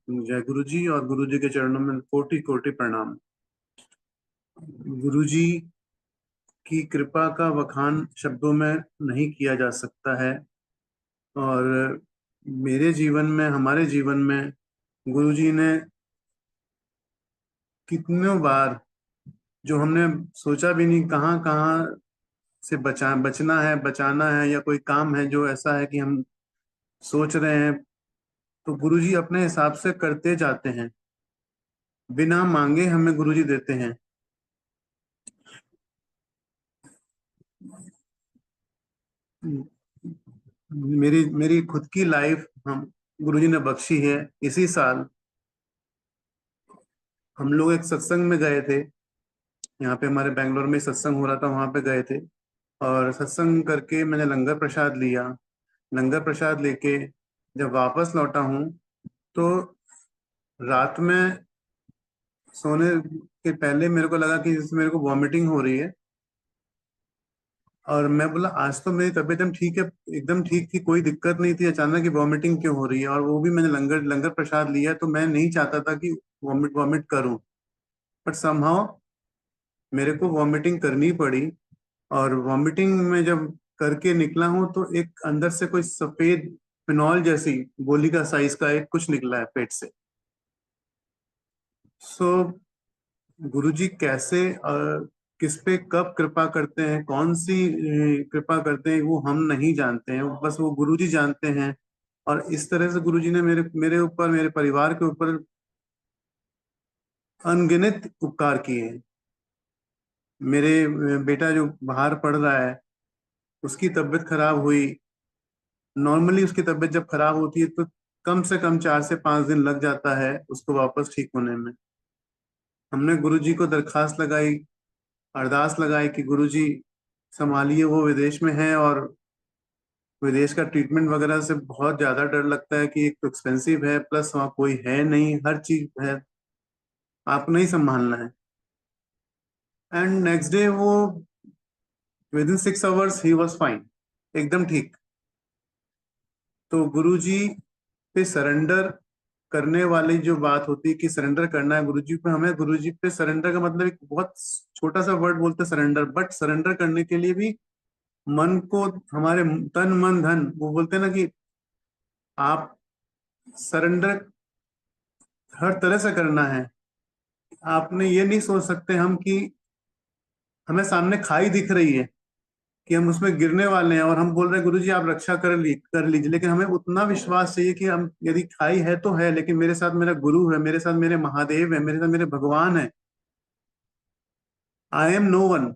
जय गुरु जी और गुरु जी के चरणों में कोटि कोटि प्रणाम। गुरु जी की कृपा का बखान शब्दों में नहीं किया जा सकता है, और मेरे जीवन में, हमारे जीवन में गुरु जी ने कितनों बार, जो हमने सोचा भी नहीं, कहाँ कहाँ से बचाना है, या कोई काम है जो ऐसा है कि हम सोच रहे हैं, तो गुरु जी अपने हिसाब से करते जाते हैं। बिना मांगे हमें गुरु जी देते हैं। मेरी मेरी खुद की लाइफ हम गुरुजी ने बख्शी है। इसी साल हम लोग एक सत्संग में गए थे, यहाँ पे हमारे बेंगलोर में सत्संग हो रहा था, वहां पे गए थे। और सत्संग करके मैंने लंगर प्रसाद लिया। लंगर प्रसाद लेके जब वापस लौटा हूँ, तो रात में सोने के पहले मेरे को लगा कि जैसे मेरे को वॉमिटिंग हो रही है। और मैं बोला आज तो मेरी तबीयत एकदम ठीक है, एकदम ठीक थी, कोई दिक्कत नहीं थी, अचानक ही वॉमिटिंग क्यों हो रही है। और वो भी मैंने लंगर लंगर प्रसाद लिया, तो मैं नहीं चाहता था कि वॉमिट वॉमिट करूं, बट समहाउ मेरे को वॉमिटिंग करनी पड़ी। और वॉमिटिंग में जब करके निकला हूं, तो एक अंदर से कोई सफेद फिनॉल जैसी गोली का साइज का एक कुछ निकला है पेट से। सो गुरुजी कैसे किस पे कब कृपा करते हैं, कौन सी कृपा करते हैं, वो हम नहीं जानते हैं, बस वो गुरुजी जानते हैं। और इस तरह से गुरुजी ने मेरे मेरे ऊपर, मेरे परिवार के ऊपर अनगिनत उपकार किए हैं। मेरे बेटा जो बाहर पढ़ रहा है, उसकी तबीयत खराब हुई। नॉर्मली उसकी तबीयत जब खराब होती है तो कम से कम 4 से 5 दिन लग जाता है उसको वापस ठीक होने में। हमने गुरुजी को दरखास्त लगाई, अरदास लगाई कि गुरुजी संभालिए, वो विदेश में है, और विदेश का ट्रीटमेंट वगैरह से बहुत ज्यादा डर लगता है कि एक तो एक्सपेंसिव है, प्लस वहाँ कोई है नहीं, हर चीज है, आपने ही संभालना है। एंड नेक्स्ट डे वो with in 6 hours he was fine, एकदम ठीक। तो गुरुजी पे सरेंडर करने वाली जो बात होती है कि सरेंडर करना है गुरुजी पे, हमें गुरुजी पे सरेंडर का मतलब एक बहुत छोटा सा वर्ड बोलते हैं सरेंडर, बट सरेंडर करने के लिए भी मन को, हमारे तन मन धन, वो बोलते हैं ना कि आप सरेंडर हर तरह से करना है। आपने ये नहीं सोच सकते हम कि हमें सामने खाई दिख रही है, कि हम उसमें गिरने वाले हैं, और हम बोल रहे हैं गुरुजी आप रक्षा कर लीजिए, लेकिन हमें उतना विश्वास चाहिए कि हम, यदि खाई है तो है, लेकिन मेरे साथ मेरा गुरु है, मेरे साथ मेरे महादेव है, मेरे साथ मेरे भगवान है। आई एम नो वन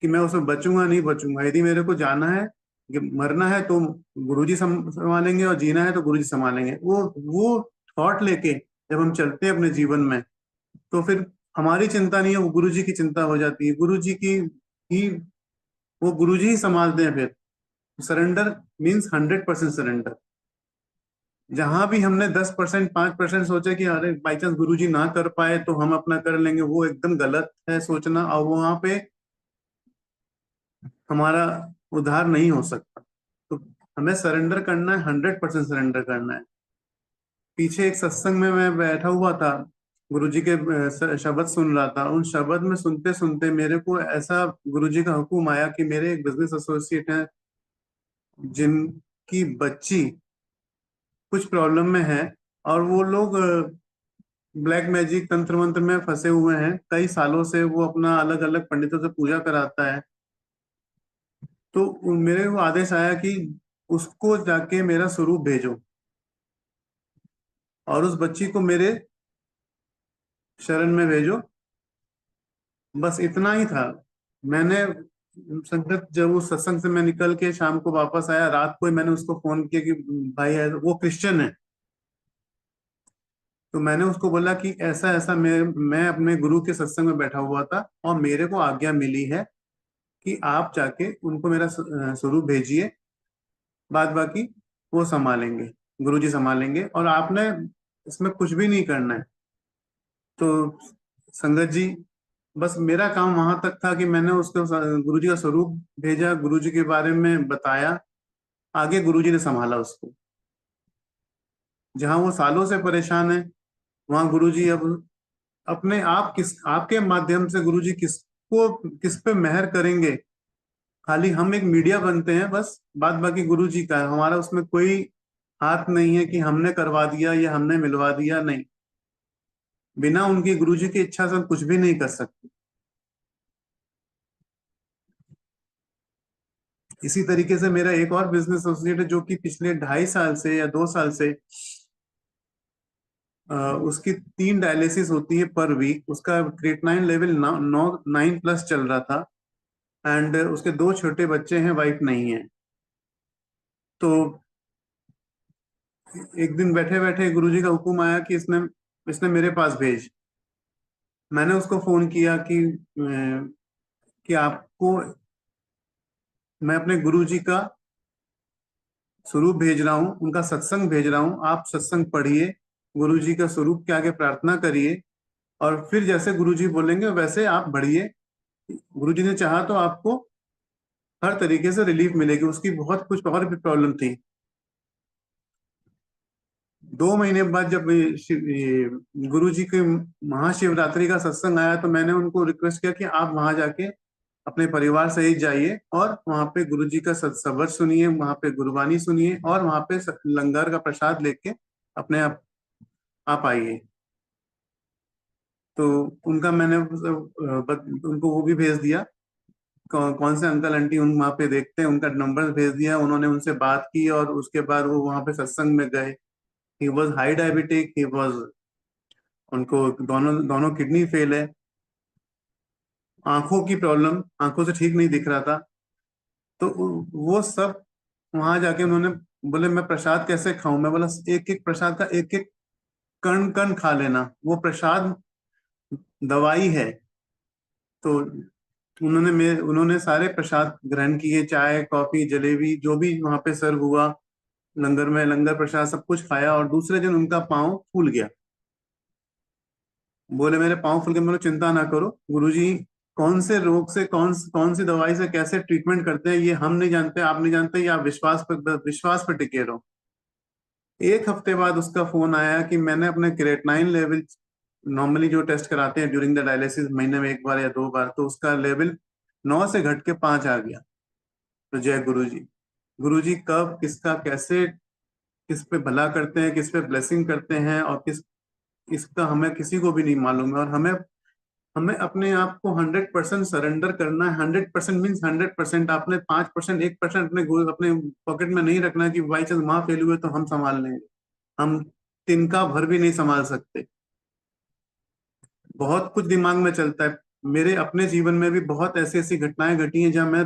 कि मैं उसमें बचूंगा नहीं बचूंगा। यदि मेरे को जाना है, कि मरना है तो गुरुजी संभालेंगे, और जीना है तो गुरुजी संभालेंगे। वो थॉट लेके जब हम चलते हैं अपने जीवन में, तो फिर हमारी चिंता नहीं है, वो गुरुजी की चिंता हो जाती है। गुरुजी की ही, वो गुरुजी ही संभालते हैं फिर। Surrender means 100% surrender. जहां भी हमने 10% 5% सोचा कि अरे बाई चांस गुरुजी ना कर पाए तो हम अपना कर लेंगे, वो एकदम गलत है सोचना, और वहां पे हमारा उद्धार नहीं हो सकता। तो हमें सरेंडर करना है, 100% सरेंडर करना है। पीछे एक सत्संग में मैं बैठा हुआ था, गुरुजी के शब्द सुन रहा था। उन शब्द में सुनते सुनते मेरे को ऐसा गुरुजी का हुक्म आया कि मेरे एक बिजनेस एसोसिएट हैं जिनकी बच्ची कुछ प्रॉब्लम में है, और वो लोग ब्लैक मैजिक तंत्र मंत्र में फंसे हुए हैं कई सालों से। वो अपना अलग अलग पंडितों से पूजा कराता है। तो मेरे को आदेश आया कि उसको जाके मेरा स्वरूप भेजो और उस बच्ची को मेरे शरण में भेजो। बस इतना ही था। मैंने संगत, जब उस सत्संग से मैं निकल के शाम को वापस आया, रात को ही मैंने उसको फोन किया कि भाई वो क्रिश्चियन है। तो मैंने उसको बोला कि ऐसा ऐसा मैं अपने गुरु के सत्संग में बैठा हुआ था और मेरे को आज्ञा मिली है कि आप जाके उनको मेरा स्वरूप भेजिए, बाद बाकी वो संभालेंगे, गुरुजी संभालेंगे, और आपने इसमें कुछ भी नहीं करना है। तो संगत जी, बस मेरा काम वहां तक था कि मैंने उसको गुरुजी का स्वरूप भेजा, गुरुजी के बारे में बताया, आगे गुरुजी ने संभाला उसको। जहां वो सालों से परेशान है, वहां गुरुजी अब अपने आप आपके माध्यम से गुरुजी किस पे मेहर करेंगे। खाली हम एक मीडिया बनते हैं बस, बाद बाकी गुरुजी का है, हमारा उसमें कोई हाथ नहीं है कि हमने करवा दिया या हमने मिलवा दिया, नहीं। बिना उनकी गुरुजी की इच्छा से हम कुछ भी नहीं कर सकते। इसी तरीके से मेरा एक और बिजनेस एसोसिएट है जो कि पिछले 2.5 साल से या 2 साल से उसकी 3 डायलिसिस होती है पर वीक। उसका क्रिएटिनिन लेवल 9 प्लस चल रहा था, एंड उसके 2 छोटे बच्चे हैं, वाइफ नहीं है। तो एक दिन बैठे बैठे गुरुजी का हुक्म आया कि इसने इसने मेरे पास भेज। मैंने उसको फोन किया कि आपको मैं अपने गुरुजी का स्वरूप भेज रहा हूँ, उनका सत्संग भेज रहा हूँ, आप सत्संग पढ़िए, गुरुजी का स्वरूप के आगे प्रार्थना करिए, और फिर जैसे गुरुजी बोलेंगे वैसे आप बढ़िए। गुरुजी ने चाहा तो आपको हर तरीके से रिलीफ मिलेगी। उसकी बहुत कुछ और भी प्रॉब्लम थी। 2 महीने बाद जब गुरुजी के महाशिवरात्रि का सत्संग आया, तो मैंने उनको रिक्वेस्ट किया कि आप वहां जाके अपने परिवार सहित जाइए और वहां पे गुरुजी का सत्संग सुनिए, वहां पे गुरबानी सुनिए, और वहां पे लंगर का प्रसाद लेके अपने आप आइए। तो उनका मैंने उनको वो भी भेज दिया, कौन से अंकल आंटी उन वहां पे देखते हैं, उनका नंबर भेज दिया। उन्होंने उनसे बात की और उसके बाद वो वहां पे सत्संग में गए। He was high diabetic, he was, उनको दोनों दोनों किडनी फेल है, आंखों की प्रॉब्लम, आंखों से ठीक नहीं दिख रहा था। तो वो सब वहां जाके उन्होंने बोले मैं प्रसाद कैसे खाऊं। मैं बोला एक एक प्रसाद का एक एक कण कण खा लेना, वो प्रसाद दवाई है। तो उन्होंने सारे प्रसाद ग्रहण किए, चाय कॉफी जलेबी जो भी वहां पे सर्व हुआ लंगर में, लंगर प्रसाद सब कुछ खाया, और दूसरे दिन उनका पाँव फूल गया। बोले मेरे पाँव फूल गए। मैंने चिंता ना करो, गुरुजी कौन से रोग से कौन सी दवाई से कैसे ट्रीटमेंट करते हैं ये हम नहीं जानते, आप नहीं जानते, या विश्वास पर टिके रहो। 1 हफ्ते बाद उसका फोन आया कि मैंने अपने क्रिएटिनिन लेवल, नॉर्मली जो टेस्ट कराते हैं ड्यूरिंग द डायलिसिस महीने में 1 बार या 2 बार, तो उसका लेवल 9 से घट के 5 आ गया। तो जय गुरुजी। गुरुजी कब किसका कैसे किस पे भला करते हैं, किस पे ब्लेसिंग करते हैं, और इसका हमें किसी को भी नहीं मालूम है। और हमें हमें अपने आप को 100% सरेंडर करना है। 100% मीन्स 100%। आपने 5% 1% अपने पॉकेट में नहीं रखना है कि बाई चांस वहां फेल हुए तो हम संभाल लेंगे। हम तिनका भर भी नहीं संभाल सकते। बहुत कुछ दिमाग में चलता है। मेरे अपने जीवन में भी बहुत ऐसी ऐसी घटनाएं घटी हैं जहां मैं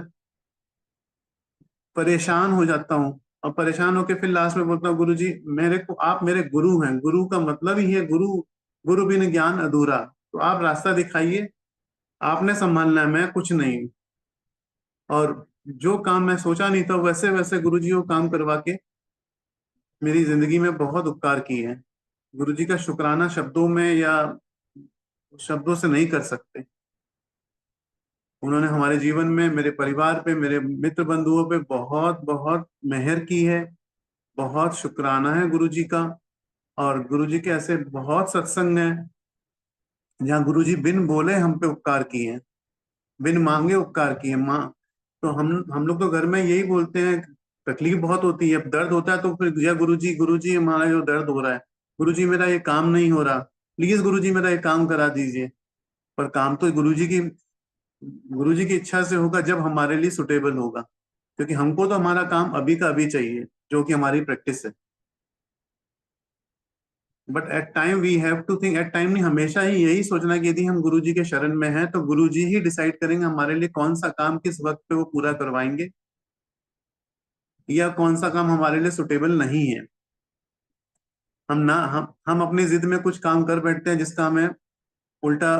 परेशान हो जाता हूँ, और परेशान होकर फिर लास्ट में बोलता हूँ गुरुजी मेरे को आप मेरे गुरु हैं। गुरु का मतलब ही है गुरु, गुरु बिन ज्ञान अधूरा। तो आप रास्ता दिखाइए, आपने संभालना है, मैं कुछ नहीं। और जो काम मैं सोचा नहीं था वैसे वैसे गुरुजी वो काम करवा के मेरी जिंदगी में बहुत उपकार किए हैं। गुरुजी का शुक्राना शब्दों में या शब्दों से नहीं कर सकते। उन्होंने हमारे जीवन में, मेरे परिवार पे, मेरे मित्र बंधुओं पे बहुत बहुत मेहर की है। बहुत शुक्राना है गुरुजी का। और गुरुजी के ऐसे बहुत सत्संग हैं जहाँ गुरुजी बिन बोले हम पे उपकार किए हैं, बिन मांगे उपकार किए। माँ तो हम लोग तो घर में यही बोलते हैं, तकलीफ बहुत होती है, दर्द होता है तो फिर या गुरुजी हमारा जो दर्द हो रहा है, गुरुजी मेरा ये काम नहीं हो रहा, प्लीज गुरुजी मेरा ये काम करा दीजिए। पर काम तो गुरुजी की इच्छा से होगा जब हमारे लिए सुटेबल होगा, क्योंकि हमको तो हमारा काम अभी का अभी चाहिए, जो कि हमारी प्रैक्टिस है। But at time we have to think, at time नहीं, हमेशा ही यही सोचना कि यदि हम गुरुजी के शरण में हैं तो गुरुजी ही डिसाइड करेंगे हमारे लिए कौन सा काम किस वक्त पे वो पूरा करवाएंगे, या कौन सा काम हमारे लिए सुटेबल नहीं है। हम अपनी जिद में कुछ काम कर बैठते हैं जिसका हमें उल्टा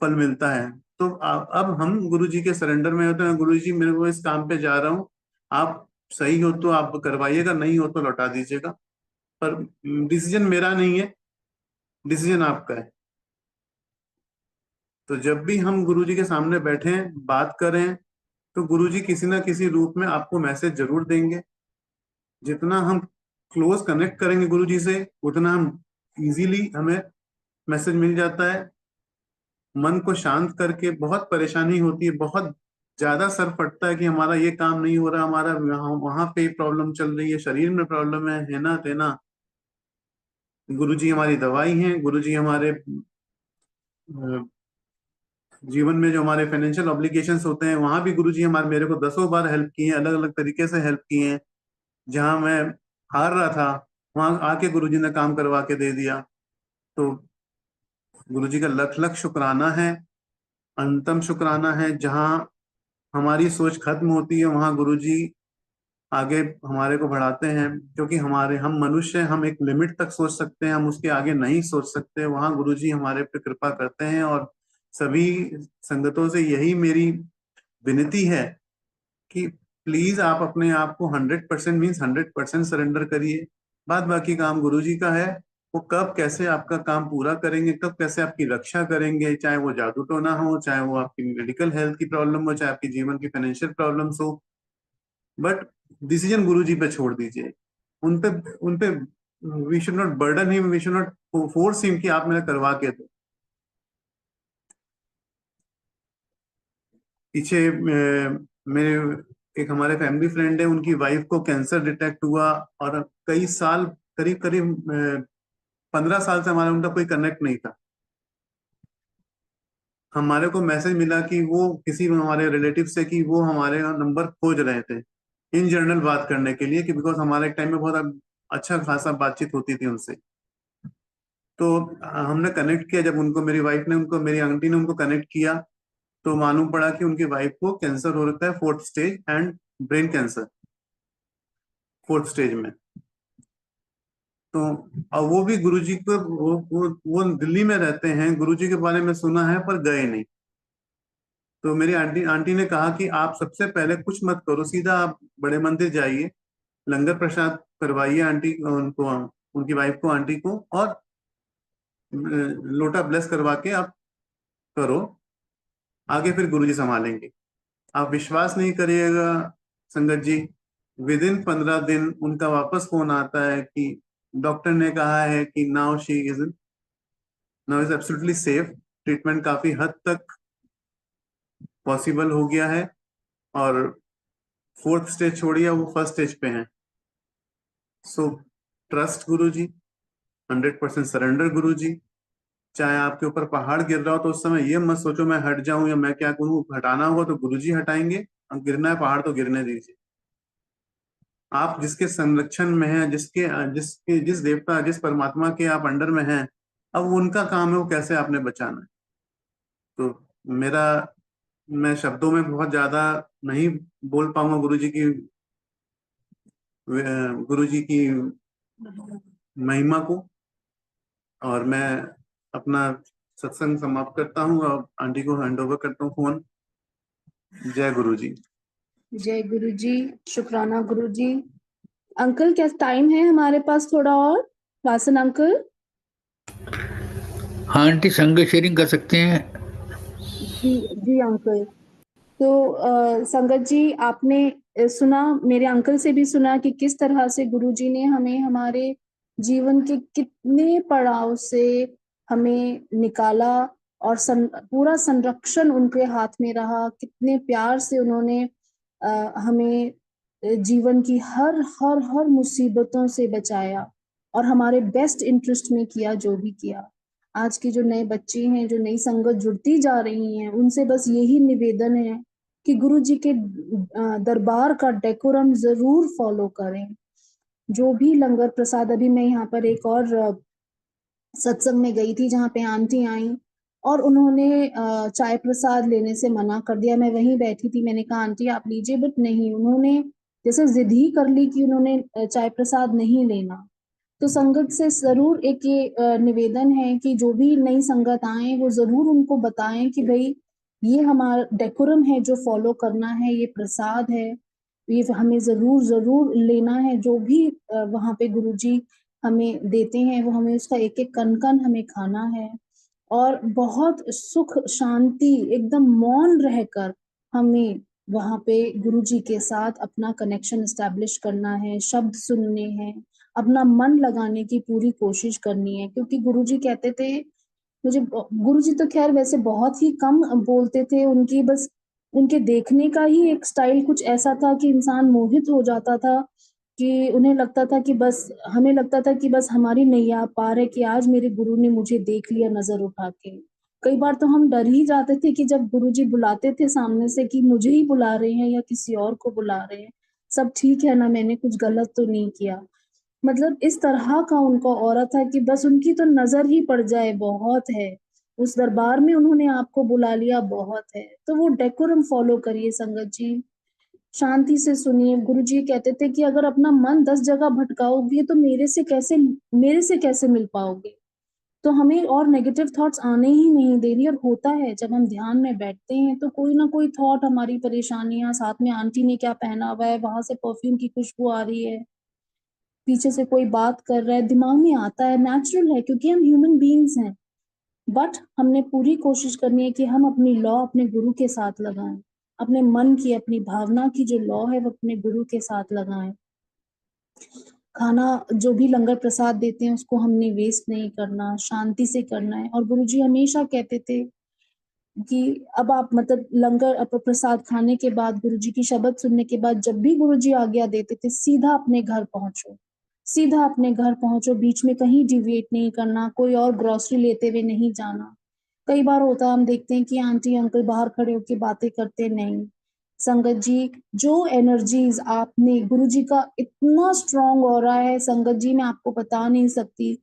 फल मिलता है। तो अब हम गुरुजी के सरेंडर में होते हैं, गुरुजी मेरे को इस काम पे जा रहा हूँ, आप सही हो तो आप करवाइएगा, नहीं हो तो लौटा दीजिएगा, पर डिसीजन मेरा नहीं है, डिसीजन आपका है। तो जब भी हम गुरुजी के सामने बैठे बात करें तो गुरुजी किसी ना किसी रूप में आपको मैसेज जरूर देंगे। जितना हम क्लोज कनेक्ट करेंगे गुरुजी से उतना हम इजीली हमें मैसेज मिल जाता है। मन को शांत करके, बहुत परेशानी होती है, बहुत ज्यादा सर फटता है कि हमारा ये काम नहीं हो रहा, हमारा वहां पे प्रॉब्लम चल रही है, शरीर में प्रॉब्लम है ना तेना। गुरुजी हमारी दवाई हैं, गुरुजी हमारे जीवन में जो हमारे फाइनेंशियल ऑब्लिगेशंस होते हैं वहां भी गुरुजी हमारे मेरे को दसों बार हेल्प किए हैं, अलग अलग तरीके से हेल्प किए हैं। जहां मैं हार रहा था वहां आके गुरुजी ने काम करवा के दे दिया। तो गुरुजी का लख लख शुक्राना है, अंतम शुक्राना है। जहां हमारी सोच खत्म होती है वहां गुरुजी आगे हमारे को बढ़ाते हैं, क्योंकि हम मनुष्य हैं, हम एक लिमिट तक सोच सकते हैं, हम उसके आगे नहीं सोच सकते। वहां गुरुजी हमारे पे कृपा करते हैं। और सभी संगतों से यही मेरी विनती है कि प्लीज आप अपने आप को 100% मीन्स 100% सरेंडर करिए। बाद बाकी काम गुरुजी का है। वो कब कैसे आपका काम पूरा करेंगे, कब कैसे आपकी रक्षा करेंगे, चाहे वो जादू टोना हो, चाहे वो आपकी मेडिकल हेल्थ की प्रॉब्लम हो, चाहे आपकी जीवन की फाइनेंशियल प्रॉब्लम्स हो, बट डिसीजन गुरुजी पे छोड़ दीजिए। उनपे we should not burden him, we should not force him कि आप मेरा करवा के दो। पीछे मेरे एक हमारे फैमिली फ्रेंड है, उनकी वाइफ को कैंसर डिटेक्ट हुआ और कई साल, करीब करीब 15 साल से हमारा उनका कोई कनेक्ट नहीं था। हमारे को मैसेज मिला कि वो किसी हमारे रिलेटिव से कि वो हमारे नंबर खोज रहे थे इन जनरल बात करने के लिए, कि बिकॉज हमारे टाइम में बहुत अच्छा खासा बातचीत होती थी उनसे। तो हमने कनेक्ट किया, जब उनको मेरी वाइफ ने उनको मेरी आंटी ने उनको कनेक्ट किया तो मालूम पड़ा कि उनकी वाइफ को कैंसर हो रखा है, 4th stage, and brain cancer 4th stage में। तो अब वो भी गुरुजी को वो दिल्ली में रहते हैं, गुरुजी के बारे में सुना है पर गए नहीं। तो मेरी आंटी ने कहा कि आप सबसे पहले कुछ मत करो, सीधा आप बड़े मंदिर जाइए, लंगर प्रसाद करवाइए आंटी उनको, उनकी वाइफ को, आंटी को, और लोटा ब्लेस करवा के आप करो, आगे फिर गुरुजी संभालेंगे। आप विश्वास नहीं करिएगा संगत जी, विद इन 15 दिन उनका वापस फोन आता है कि डॉक्टर ने कहा है कि now is absolutely safe, treatment काफी हद तक पॉसिबल हो गया है, और 4th स्टेज छोड़िए वो 1st स्टेज पे हैं। सो ट्रस्ट गुरुजी, 100% सरेंडर गुरुजी। चाहे आपके ऊपर पहाड़ गिर रहा हो तो उस समय ये मत सोचो मैं हट जाऊं या मैं क्या करूं, हटाना होगा तो गुरुजी हटाएंगे, और गिरना है पहाड़ तो गिरने दीजिए। आप जिसके संरक्षण में हैं, जिस देवता, जिस परमात्मा के आप अंडर में हैं, अब उनका काम है वो कैसे आपने बचाना है। तो मैं शब्दों में बहुत ज्यादा नहीं बोल पाऊंगा गुरुजी की महिमा को, और मैं अपना सत्संग समाप्त करता हूँ और आंटी को हैंड ओवर करता हूँ फोन। जय गुरुजी। जय गुरुजी, शुक्राना गुरुजी। अंकल क्या टाइम है हमारे पास थोड़ा और? वासन अंकल। हाँ आंटी, संग शेयरिंग कर सकते हैं। जी जी अंकल। तो संगत जी, आपने सुना, मेरे अंकल से भी सुना कि किस तरह से गुरुजी ने हमें हमारे जीवन के कितने पड़ाव से हमें निकाला, और पूरा संरक्षण उनके हाथ में रहा। कितने प्यार से उन्होंने हमें जीवन की हर हर हर मुसीबतों से बचाया, और हमारे बेस्ट इंटरेस्ट में किया जो भी किया। आज के जो नए बच्चे हैं, जो नई संगत जुड़ती जा रही हैं, उनसे बस यही निवेदन है कि गुरुजी के दरबार का डेकोरम जरूर फॉलो करें। जो भी लंगर प्रसाद, अभी मैं यहाँ पर एक और सत्संग में गई थी जहाँ पे आंटी आई और उन्होंने चाय प्रसाद लेने से मना कर दिया। मैं वहीं बैठी थी, मैंने कहा आंटी आप लीजिए, बट नहीं, उन्होंने जैसे जिद ही कर ली कि उन्होंने चाय प्रसाद नहीं लेना। तो संगत से जरूर एक ये निवेदन है कि जो भी नई संगत आए वो जरूर उनको बताएं कि भाई ये हमारा डेकोरम है जो फॉलो करना है, ये प्रसाद है, ये हमें जरूर जरूर लेना है। जो भी वहां पे गुरुजी हमें देते हैं वो हमें उसका एक एक कण कण हमें खाना है, और बहुत सुख शांति एकदम मौन रहकर हमें वहां पे गुरुजी के साथ अपना कनेक्शन एस्टेब्लिश करना है, शब्द सुनने हैं, अपना मन लगाने की पूरी कोशिश करनी है। क्योंकि गुरुजी कहते थे, मुझे गुरुजी तो खैर वैसे बहुत ही कम बोलते थे, उनकी बस उनके देखने का ही एक स्टाइल कुछ ऐसा था कि इंसान मोहित हो जाता था, कि उन्हें लगता था कि बस, हमें लगता था कि बस हमारी नैया पार है, कि आज मेरे गुरु ने मुझे देख लिया नजर उठा के। कई बार तो हम डर ही जाते थे कि जब गुरुजी बुलाते थे सामने से कि मुझे ही बुला रहे हैं या किसी और को बुला रहे हैं, सब ठीक है ना, मैंने कुछ गलत तो नहीं किया। मतलब इस तरह का उनका ऑरा था कि बस उनकी तो नजर ही पड़ जाए बहुत है, उस दरबार में उन्होंने आपको बुला लिया बहुत है। तो वो डेकोरम फॉलो करिए संगत जी, शांति से सुनिए। गुरुजी कहते थे कि अगर अपना मन 10 जगह भटकाओगे तो मेरे से कैसे मिल पाओगे। तो हमें और नेगेटिव थॉट्स आने ही नहीं देनी। और होता है जब हम ध्यान में बैठते हैं तो कोई ना कोई थॉट, हमारी परेशानियां, साथ में आंटी ने क्या पहना हुआ है, वहां से परफ्यूम की खुशबू आ रही है, पीछे से कोई बात कर रहा है, दिमाग में आता है, नेचुरल है क्योंकि हम ह्यूमन बीइंग्स हैं। बट हमने पूरी कोशिश करनी है कि हम अपनी लॉ अपने गुरु के साथ लगाएं, अपने मन की, अपनी भावना की जो लॉ है वो अपने गुरु के साथ लगाएं। खाना जो भी लंगर प्रसाद देते हैं उसको हमने वेस्ट नहीं करना, शांति से करना है। और गुरुजी हमेशा कहते थे कि अब आप मतलब लंगर प्रसाद खाने के बाद, गुरुजी की शब्द सुनने के बाद, जब भी गुरुजी आज्ञा देते थे सीधा अपने घर पहुंचो, सीधा अपने घर पहुंचो, बीच में कहीं डिविएट नहीं करना, कोई और ग्रोसरी लेते हुए नहीं जाना। कई बार होता है हम देखते हैं कि आंटी अंकल बाहर खड़े होकर बातें करते, नहीं संगत जी, जो एनर्जीज आपने, गुरुजी का इतना स्ट्रांग ऑरा है संगत जी, मैं आपको बता नहीं सकती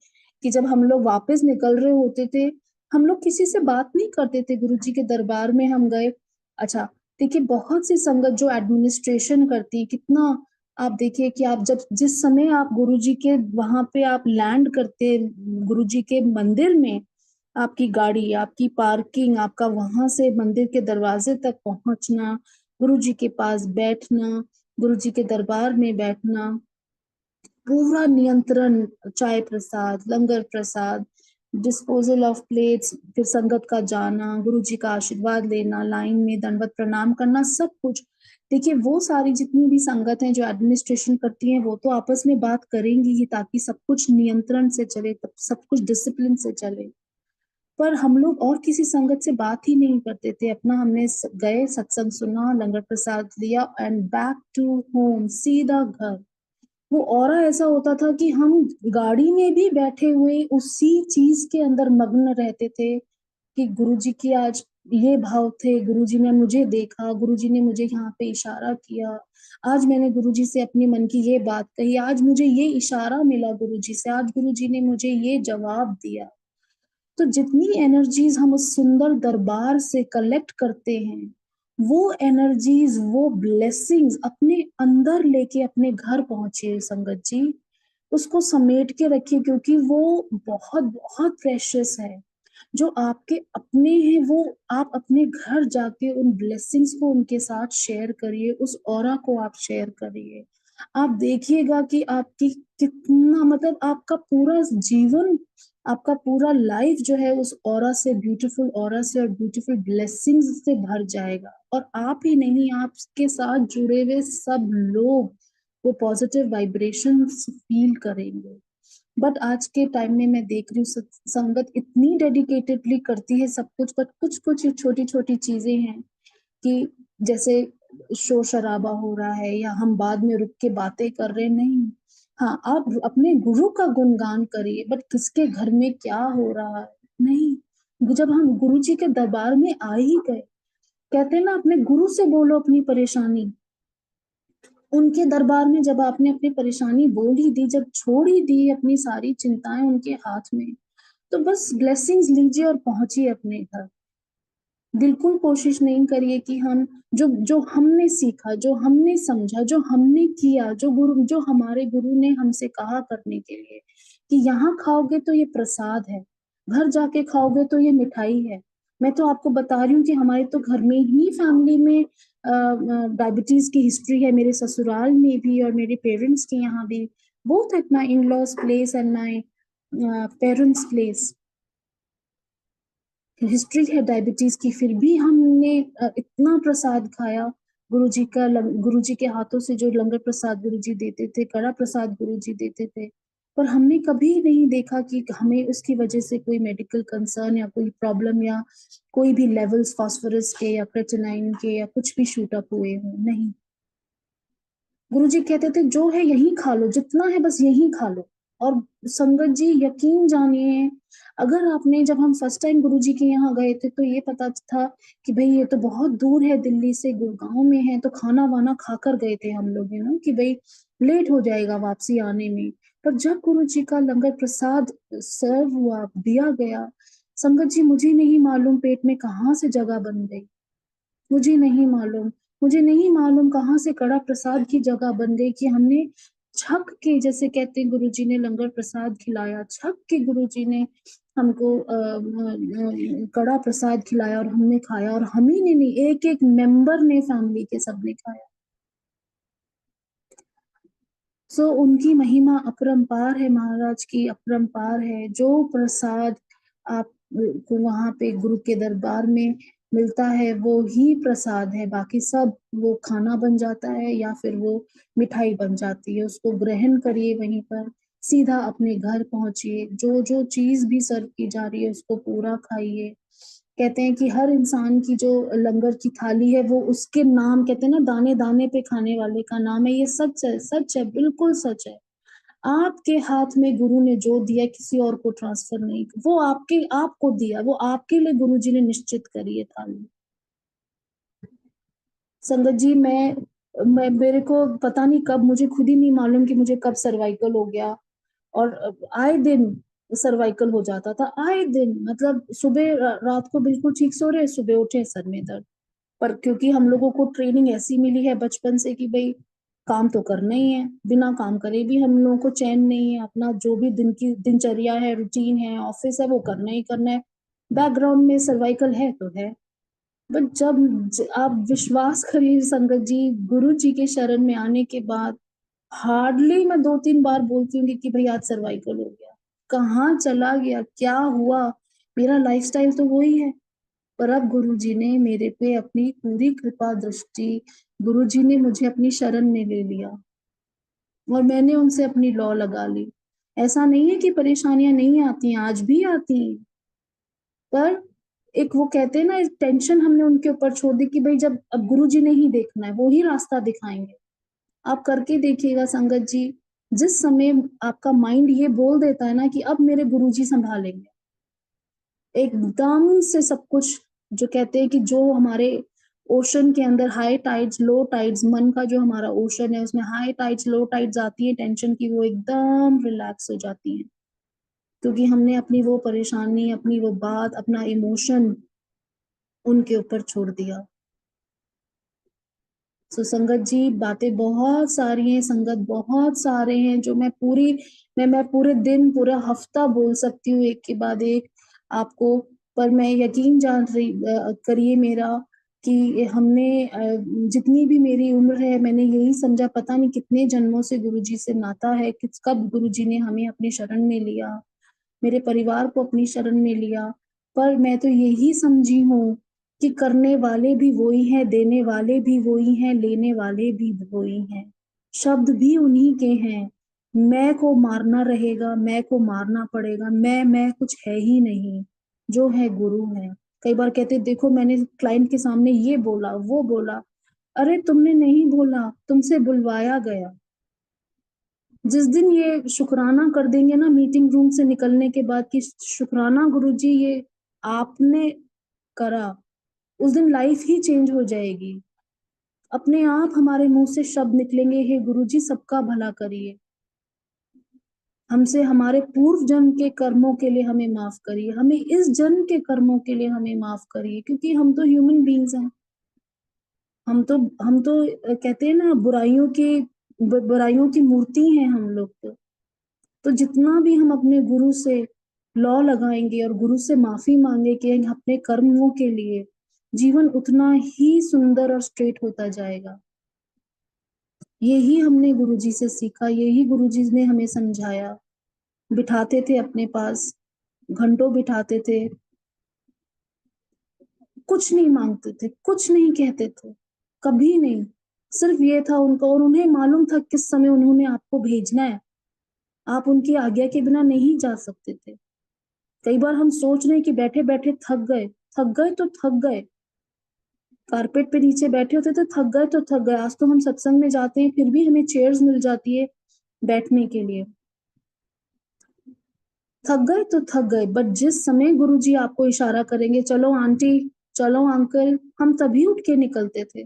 कि जब हम लोग वापस निकल रहे होते थे, हम लोग किसी से बात नहीं करते थे। गुरुजी के दरबार में हम गए, अच्छा देखिए, बहुत सी संगत जो एडमिनिस्ट्रेशन करती है, कितना आप देखिए कि आप जब जिस समय आप गुरुजी के वहां पे आप लैंड करते, गुरुजी के मंदिर में, आपकी गाड़ी, आपकी पार्किंग, आपका वहां से मंदिर के दरवाजे तक पहुंचना, गुरुजी के पास बैठना, गुरुजी के दरबार में बैठना, पूरा नियंत्रण, चाय प्रसाद, लंगर प्रसाद, डिस्पोजल ऑफ प्लेट्स, फिर संगत का जाना, गुरुजी का आशीर्वाद लेना, लाइन में दंडवत प्रणाम करना, सब कुछ। देखिए वो सारी जितनी भी संगत हैं जो एडमिनिस्ट्रेशन करती हैं वो तो आपस में बात करेंगी ही ताकि सब कुछ नियंत्रण से चले, तब सब कुछ डिसिप्लिन से चले। पर हम लोग और किसी संगत से बात ही नहीं करते थे, अपना हमने गए, सत्संग सुना, लंगर प्रसाद लिया एंड बैक टू होम, सीधा घर। वो ऑरा ऐसा होता था कि हम गाड़ी में भी बैठे हुए उसी चीज के अंदर मग्न रहते थे कि गुरुजी की आज ये भाव थे, गुरुजी ने मुझे देखा, गुरुजी ने मुझे यहाँ पे इशारा किया, आज मैंने गुरुजी से अपने मन की ये बात कही, आज मुझे ये इशारा मिला गुरुजी से, आज गुरुजी ने मुझे ये जवाब दिया। तो जितनी एनर्जीज हम उस सुंदर दरबार से कलेक्ट करते हैं, वो एनर्जीज, वो ब्लेसिंग्स अपने अंदर लेके अपने घर पहुंचे संगत जी, उसको समेट के रखिए क्योंकि वो बहुत बहुत प्रेशियस है। जो आपके अपने हैं वो आप अपने घर जाके उन ब्लेसिंग्स को उनके साथ शेयर करिए, उस ऑरा को आप शेयर करिए। आप देखिएगा कि आपकी कितना मतलब आपका पूरा जीवन, आपका पूरा लाइफ जो है उस ऑरा से, ब्यूटीफुल ऑरा से और ब्यूटीफुल ब्लेसिंग्स से भर जाएगा। और आप ही नहीं, आपके साथ जुड़े हुए सब लोग वो पॉजिटिव वाइब्रेशंस फील करेंगे। बट आज के टाइम में मैं देख रही हूँ संगत इतनी डेडिकेटेडली करती है सब कुछ, बट कुछ कुछ छोटी छोटी चीजें हैं कि जैसे शोर शराबा हो रहा है या हम बाद में रुक के बातें कर रहे हैं, नहीं। हाँ, आप अपने गुरु का गुणगान करिए, बट किसके घर में क्या हो रहा है नहीं। जब हम गुरु जी के दरबार में आ ही गए, कहते हैं ना अपने गुरु से बोलो अपनी परेशानी। उनके दरबार में जब आपने अपनी परेशानी बोल ही दी, जब छोड़ ही दी अपनी सारी चिंताएं उनके हाथ में, तो बस ब्लेसिंग्स लीजिए और पहुंचिए अपने घर। बिल्कुल कोशिश नहीं करिए कि हम जो जो हमने सीखा, जो हमने समझा, जो हमने किया, जो हमारे गुरु ने हमसे कहा करने के लिए कि यहाँ खाओगे तो ये प्रसाद है, घर जाके खाओगे तो ये मिठाई है। मैं तो आपको बता रही हूँ कि हमारे तो घर में ही फैमिली में डायबिटीज की हिस्ट्री है, मेरे ससुराल में भी और मेरे पेरेंट्स के यहाँ भी, both at my in laws place and my parents place history है डायबिटीज की। फिर भी हमने इतना प्रसाद खाया। गुरुजी के हाथों से जो लंगर प्रसाद गुरुजी देते थे, कड़ा प्रसाद गुरुजी देते थे, पर हमने कभी नहीं देखा कि हमें उसकी वजह से कोई मेडिकल कंसर्न या कोई प्रॉब्लम या कोई भी लेवल्स फास्फोरस के या क्रेटिनाइन के या कुछ भी शूट अप हुए हो, नहीं। गुरुजी कहते थे जो है यही खा लो, जितना है बस यही खा लो। और संगत जी यकीन जानिए, अगर आपने, जब हम फर्स्ट टाइम गुरुजी के यहाँ गए थे तो ये पता था कि भाई ये तो बहुत दूर है, दिल्ली से गुड़गांव में है, तो खाना वाना खाकर गए थे हम लोग, है ना, कि भाई लेट हो जाएगा वापसी आने में। पर जब गुरुजी का लंगर प्रसाद सर्व हुआ, दिया गया, संगत जी मुझे नहीं मालूम पेट में कहाँ से जगह बन गई, मुझे नहीं मालूम। मुझे नहीं मालूम कहाँ से कड़ा प्रसाद की जगह बन गई कि हमने छक के, जैसे कहते हैं गुरुजी ने लंगर प्रसाद खिलाया, छक के गुरुजी ने हमको कड़ा प्रसाद खिलाया और हमने खाया, और हम ही ने नहीं, एक एक मेंबर ने, फैमिली के सबने खाया। सो उनकी महिमा अपरंपार है, महाराज की अपरंपार है। जो प्रसाद आप को वहां पे गुरु के दरबार में मिलता है वो ही प्रसाद है, बाकी सब वो खाना बन जाता है या फिर वो मिठाई बन जाती है। उसको ग्रहण करिए, वहीं पर सीधा अपने घर पहुंचिए, जो जो चीज भी सर्व की जा रही है उसको पूरा खाइए। कहते हैं कि हर इंसान की जो लंगर की थाली है वो उसके नाम, कहते हैं ना दाने दाने पे खाने वाले का नाम है। ये सच है, सच है, बिल्कुल सच है। आपके हाथ में गुरु ने जो दिया किसी और को ट्रांसफर नहीं, वो आपको दिया, वो आपके लिए गुरु जी ने निश्चित करी है थाली। संगत जी मैं मेरे को पता नहीं कब, मुझे खुद ही नहीं मालूम कि मुझे कब सर्वाइकल हो गया। और आए दिन सर्वाइकल हो जाता था, आए दिन, मतलब सुबह रात को बिल्कुल ठीक सो रहे, सुबह उठे सर में दर्द। पर क्योंकि हम लोगों को ट्रेनिंग ऐसी मिली है बचपन से कि भाई काम तो करना ही है, बिना काम करे भी हम लोगों को चैन नहीं है, अपना जो भी दिन की दिनचर्या है, रूटीन है, ऑफिस है, वो करना ही करना है। बैकग्राउंड में सर्वाइकल है तो है। बट जब आप विश्वास करिए संगत जी, गुरु जी के शरण में आने के बाद हार्डली मैं 2-3 बार बोलती हूँ कि भाई आज सर्वाइकल हो गया, कहाँ चला गया, क्या हुआ। मेरा लाइफस्टाइल तो वही है। पर अब गुरुजी ने मेरे पे अपनी पूरी कृपा दृष्टि, गुरुजी ने मुझे अपनी शरण में ले लिया और मैंने उनसे अपनी लौ लगा ली। ऐसा नहीं है कि परेशानियां नहीं आती हैं, आज भी आती हैं, पर एक वो कहते हैं ना, एक टेंशन हमने उनके ऊपर छोड़ दी कि भाई जब अब गुरुजी ने ही देखना है, वो ही रास्ता दिखाएंगे। आप करके देखिएगा संगत जी, जिस समय आपका माइंड ये बोल देता है ना कि अब मेरे गुरुजी संभालेंगे, एकदम से सब कुछ, जो कहते हैं कि जो हमारे ओशन के अंदर हाई टाइड्स लो टाइड्स, मन का जो हमारा ओशन है उसमें हाई टाइड्स लो टाइड्स आती है टेंशन की, वो एकदम रिलैक्स हो जाती है, क्योंकि हमने अपनी वो परेशानी, अपनी वो बात, अपना इमोशन उनके ऊपर छोड़ दिया। सो संगत जी बातें बहुत सारी हैं, संगत बहुत सारे हैं जो मैं पूरे दिन, पूरा हफ्ता बोल सकती हूँ एक के बाद एक आपको। पर मैं यकीन जान रही करिए मेरा कि हमने जितनी भी मेरी उम्र है मैंने यही समझा, पता नहीं कितने जन्मों से गुरुजी से नाता है, किस कब गुरुजी ने हमें अपनी शरण में लिया, मेरे परिवार को अपनी शरण में लिया। पर मैं तो यही समझी हूँ कि करने वाले भी वही हैं, देने वाले भी वही हैं, लेने वाले भी वही हैं। शब्द भी उन्हीं के हैं। मैं को मारना रहेगा, मैं को मारना पड़ेगा, मैं कुछ है ही नहीं, जो है गुरु है। कई बार कहते देखो मैंने क्लाइंट के सामने ये बोला, वो बोला। अरे तुमने नहीं बोला, तुमसे बुलवाया गया। जिस दिन ये शुक्राना कर देंगे ना मीटिंग रूम से निकलने के बाद कि शुक्राना गुरुजी ये आपने करा, उस दिन लाइफ ही चेंज हो जाएगी। अपने आप हमारे मुंह से शब्द निकलेंगे, हे गुरुजी सबका भला करिए, हमसे हमारे पूर्व जन्म के कर्मों के लिए हमें माफ करिए, हमें इस जन्म के कर्मों के लिए हमें माफ करिए, क्योंकि हम तो ह्यूमन बीइंग्स हैं। हम तो कहते हैं ना बुराइयों की मूर्ति हैं हम लोग तो जितना भी हम अपने गुरु से लॉ लगाएंगे और गुरु से माफी मांगे कि अपने कर्मों के लिए, जीवन उतना ही सुंदर और स्ट्रेट होता जाएगा। यही हमने गुरुजी से सीखा, यही गुरुजी ने हमें समझाया। बिठाते थे अपने पास, घंटों बिठाते थे, कुछ नहीं मांगते थे, कुछ नहीं कहते थे, कभी नहीं। सिर्फ ये था उनका, और उन्हें मालूम था किस समय उन्होंने आपको भेजना है। आप उनकी आज्ञा के बिना नहीं जा सकते थे। कई बार हम सोच रहे हैं कि बैठे बैठे थक गए, थक गए तो थक गए, कारपेट पे नीचे बैठे होते थे, थक गए तो थक गए। आज तो हम सत्संग में जाते हैं फिर भी हमें चेयर्स मिल जाती है बैठने के लिए। थक गए तो थक गए, बट जिस समय गुरुजी आपको इशारा करेंगे, चलो आंटी, चलो अंकल, हम तभी उठ के निकलते थे।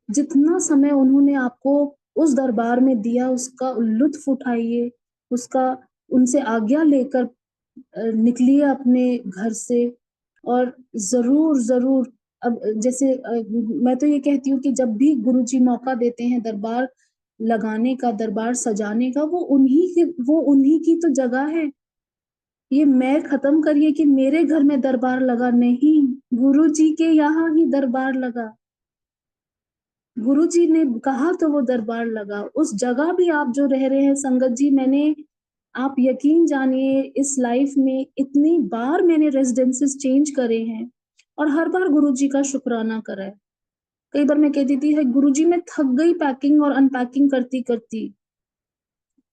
जितना समय उन्होंने आपको उस दरबार में दिया, उसका लुत्फ उठाइए, उसका उनसे आज्ञा लेकर निकलिए अपने घर से। और जरूर जरूर अब जैसे मैं तो ये कहती हूँ कि जब भी गुरुजी मौका देते हैं दरबार लगाने का, दरबार सजाने का, वो उन्हीं की तो जगह है। ये मैं खत्म करिए कि मेरे घर में दरबार लगा, नहीं, गुरुजी के यहाँ ही दरबार लगा। गुरुजी ने कहा तो वो दरबार लगा। उस जगह भी आप जो रह रहे हैं संगत जी, आप यकीन जानिए इस लाइफ में इतनी बार मैंने रेजिडेंसेस चेंज करे हैं और हर बार गुरुजी का शुक्राना करा है। कई बार मैं कहती थी, है गुरुजी मैं थक गई पैकिंग और अनपैकिंग करती करती।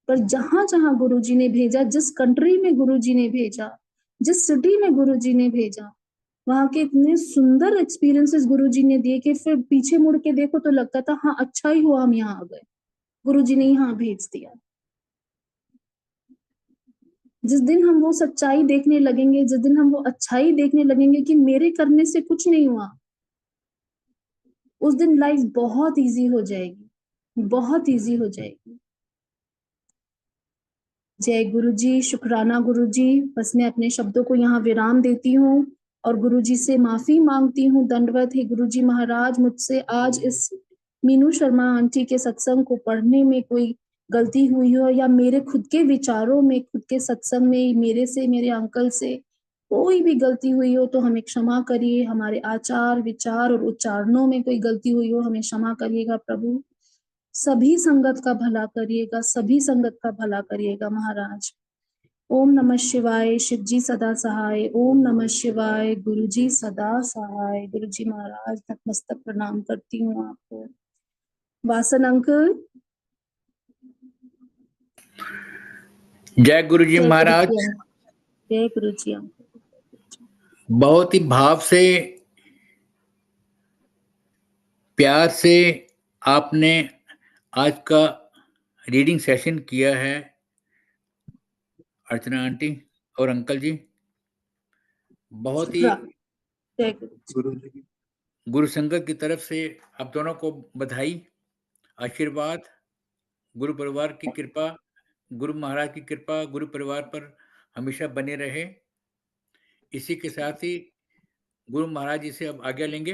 पर जहां जहां गुरुजी ने भेजा, जिस कंट्री में गुरुजी ने भेजा, जिस सिटी में गुरुजी ने भेजा, वहां के इतने सुंदर एक्सपीरियंसेस गुरुजी ने दिए कि फिर पीछे मुड़ के देखो तो लगता था हाँ अच्छा ही हुआ हम यहाँ आ गए, गुरुजी ने यहाँ भेज दिया। जिस दिन हम वो सच्चाई देखने लगेंगे, जिस दिन हम वो अच्छाई देखने लगेंगे कि मेरे करने से कुछ नहीं हुआ, उस दिन लाइफ बहुत इजी हो जाएगी, बहुत इजी हो जाएगी। जय गुरुजी, शुक्राना गुरुजी। बस मैं अपने शब्दों को यहाँ विराम देती हूँ और गुरुजी से माफी मांगती हूँ। दंडवत है गुरुजी महाराज, मुझसे आज इस मीनू शर्मा आंटी के सत्संग को पढ़ने में कोई गलती हुई हो, या मेरे खुद के विचारों में, खुद के सत्संग में मेरे से, मेरे अंकल से कोई भी गलती हुई हो तो हमें क्षमा करिए। हमारे आचार विचार और उच्चारणों में कोई गलती हुई हो हमें क्षमा करिएगा प्रभु। सभी संगत का भला करिएगा, सभी संगत का भला करिएगा महाराज। ओम नमः शिवाय। शिव जी सदा सहाय। ओम नमः शिवाय। गुरु जी सदा सहाय। गुरु जी महाराज नतमस्तक प्रणाम करती हूँ आपको। वासन अंकल। जय गुरु जी जय गुरु महाराज। जी अंकल। जय गुरु जी अंकल। बहुत ही भाव से, प्यार से आपने आज का रीडिंग सेशन किया है अर्चना आंटी और अंकल जी। बहुत ही जय गुरु गुरु जी गुरु संगत की तरफ से आप दोनों को बधाई, आशीर्वाद, गुरु परिवार की कृपा, गुरु महाराज की कृपा गुरु परिवार पर हमेशा बने रहे। इसी के साथ ही गुरु महाराज जी से अब आज्ञा लेंगे।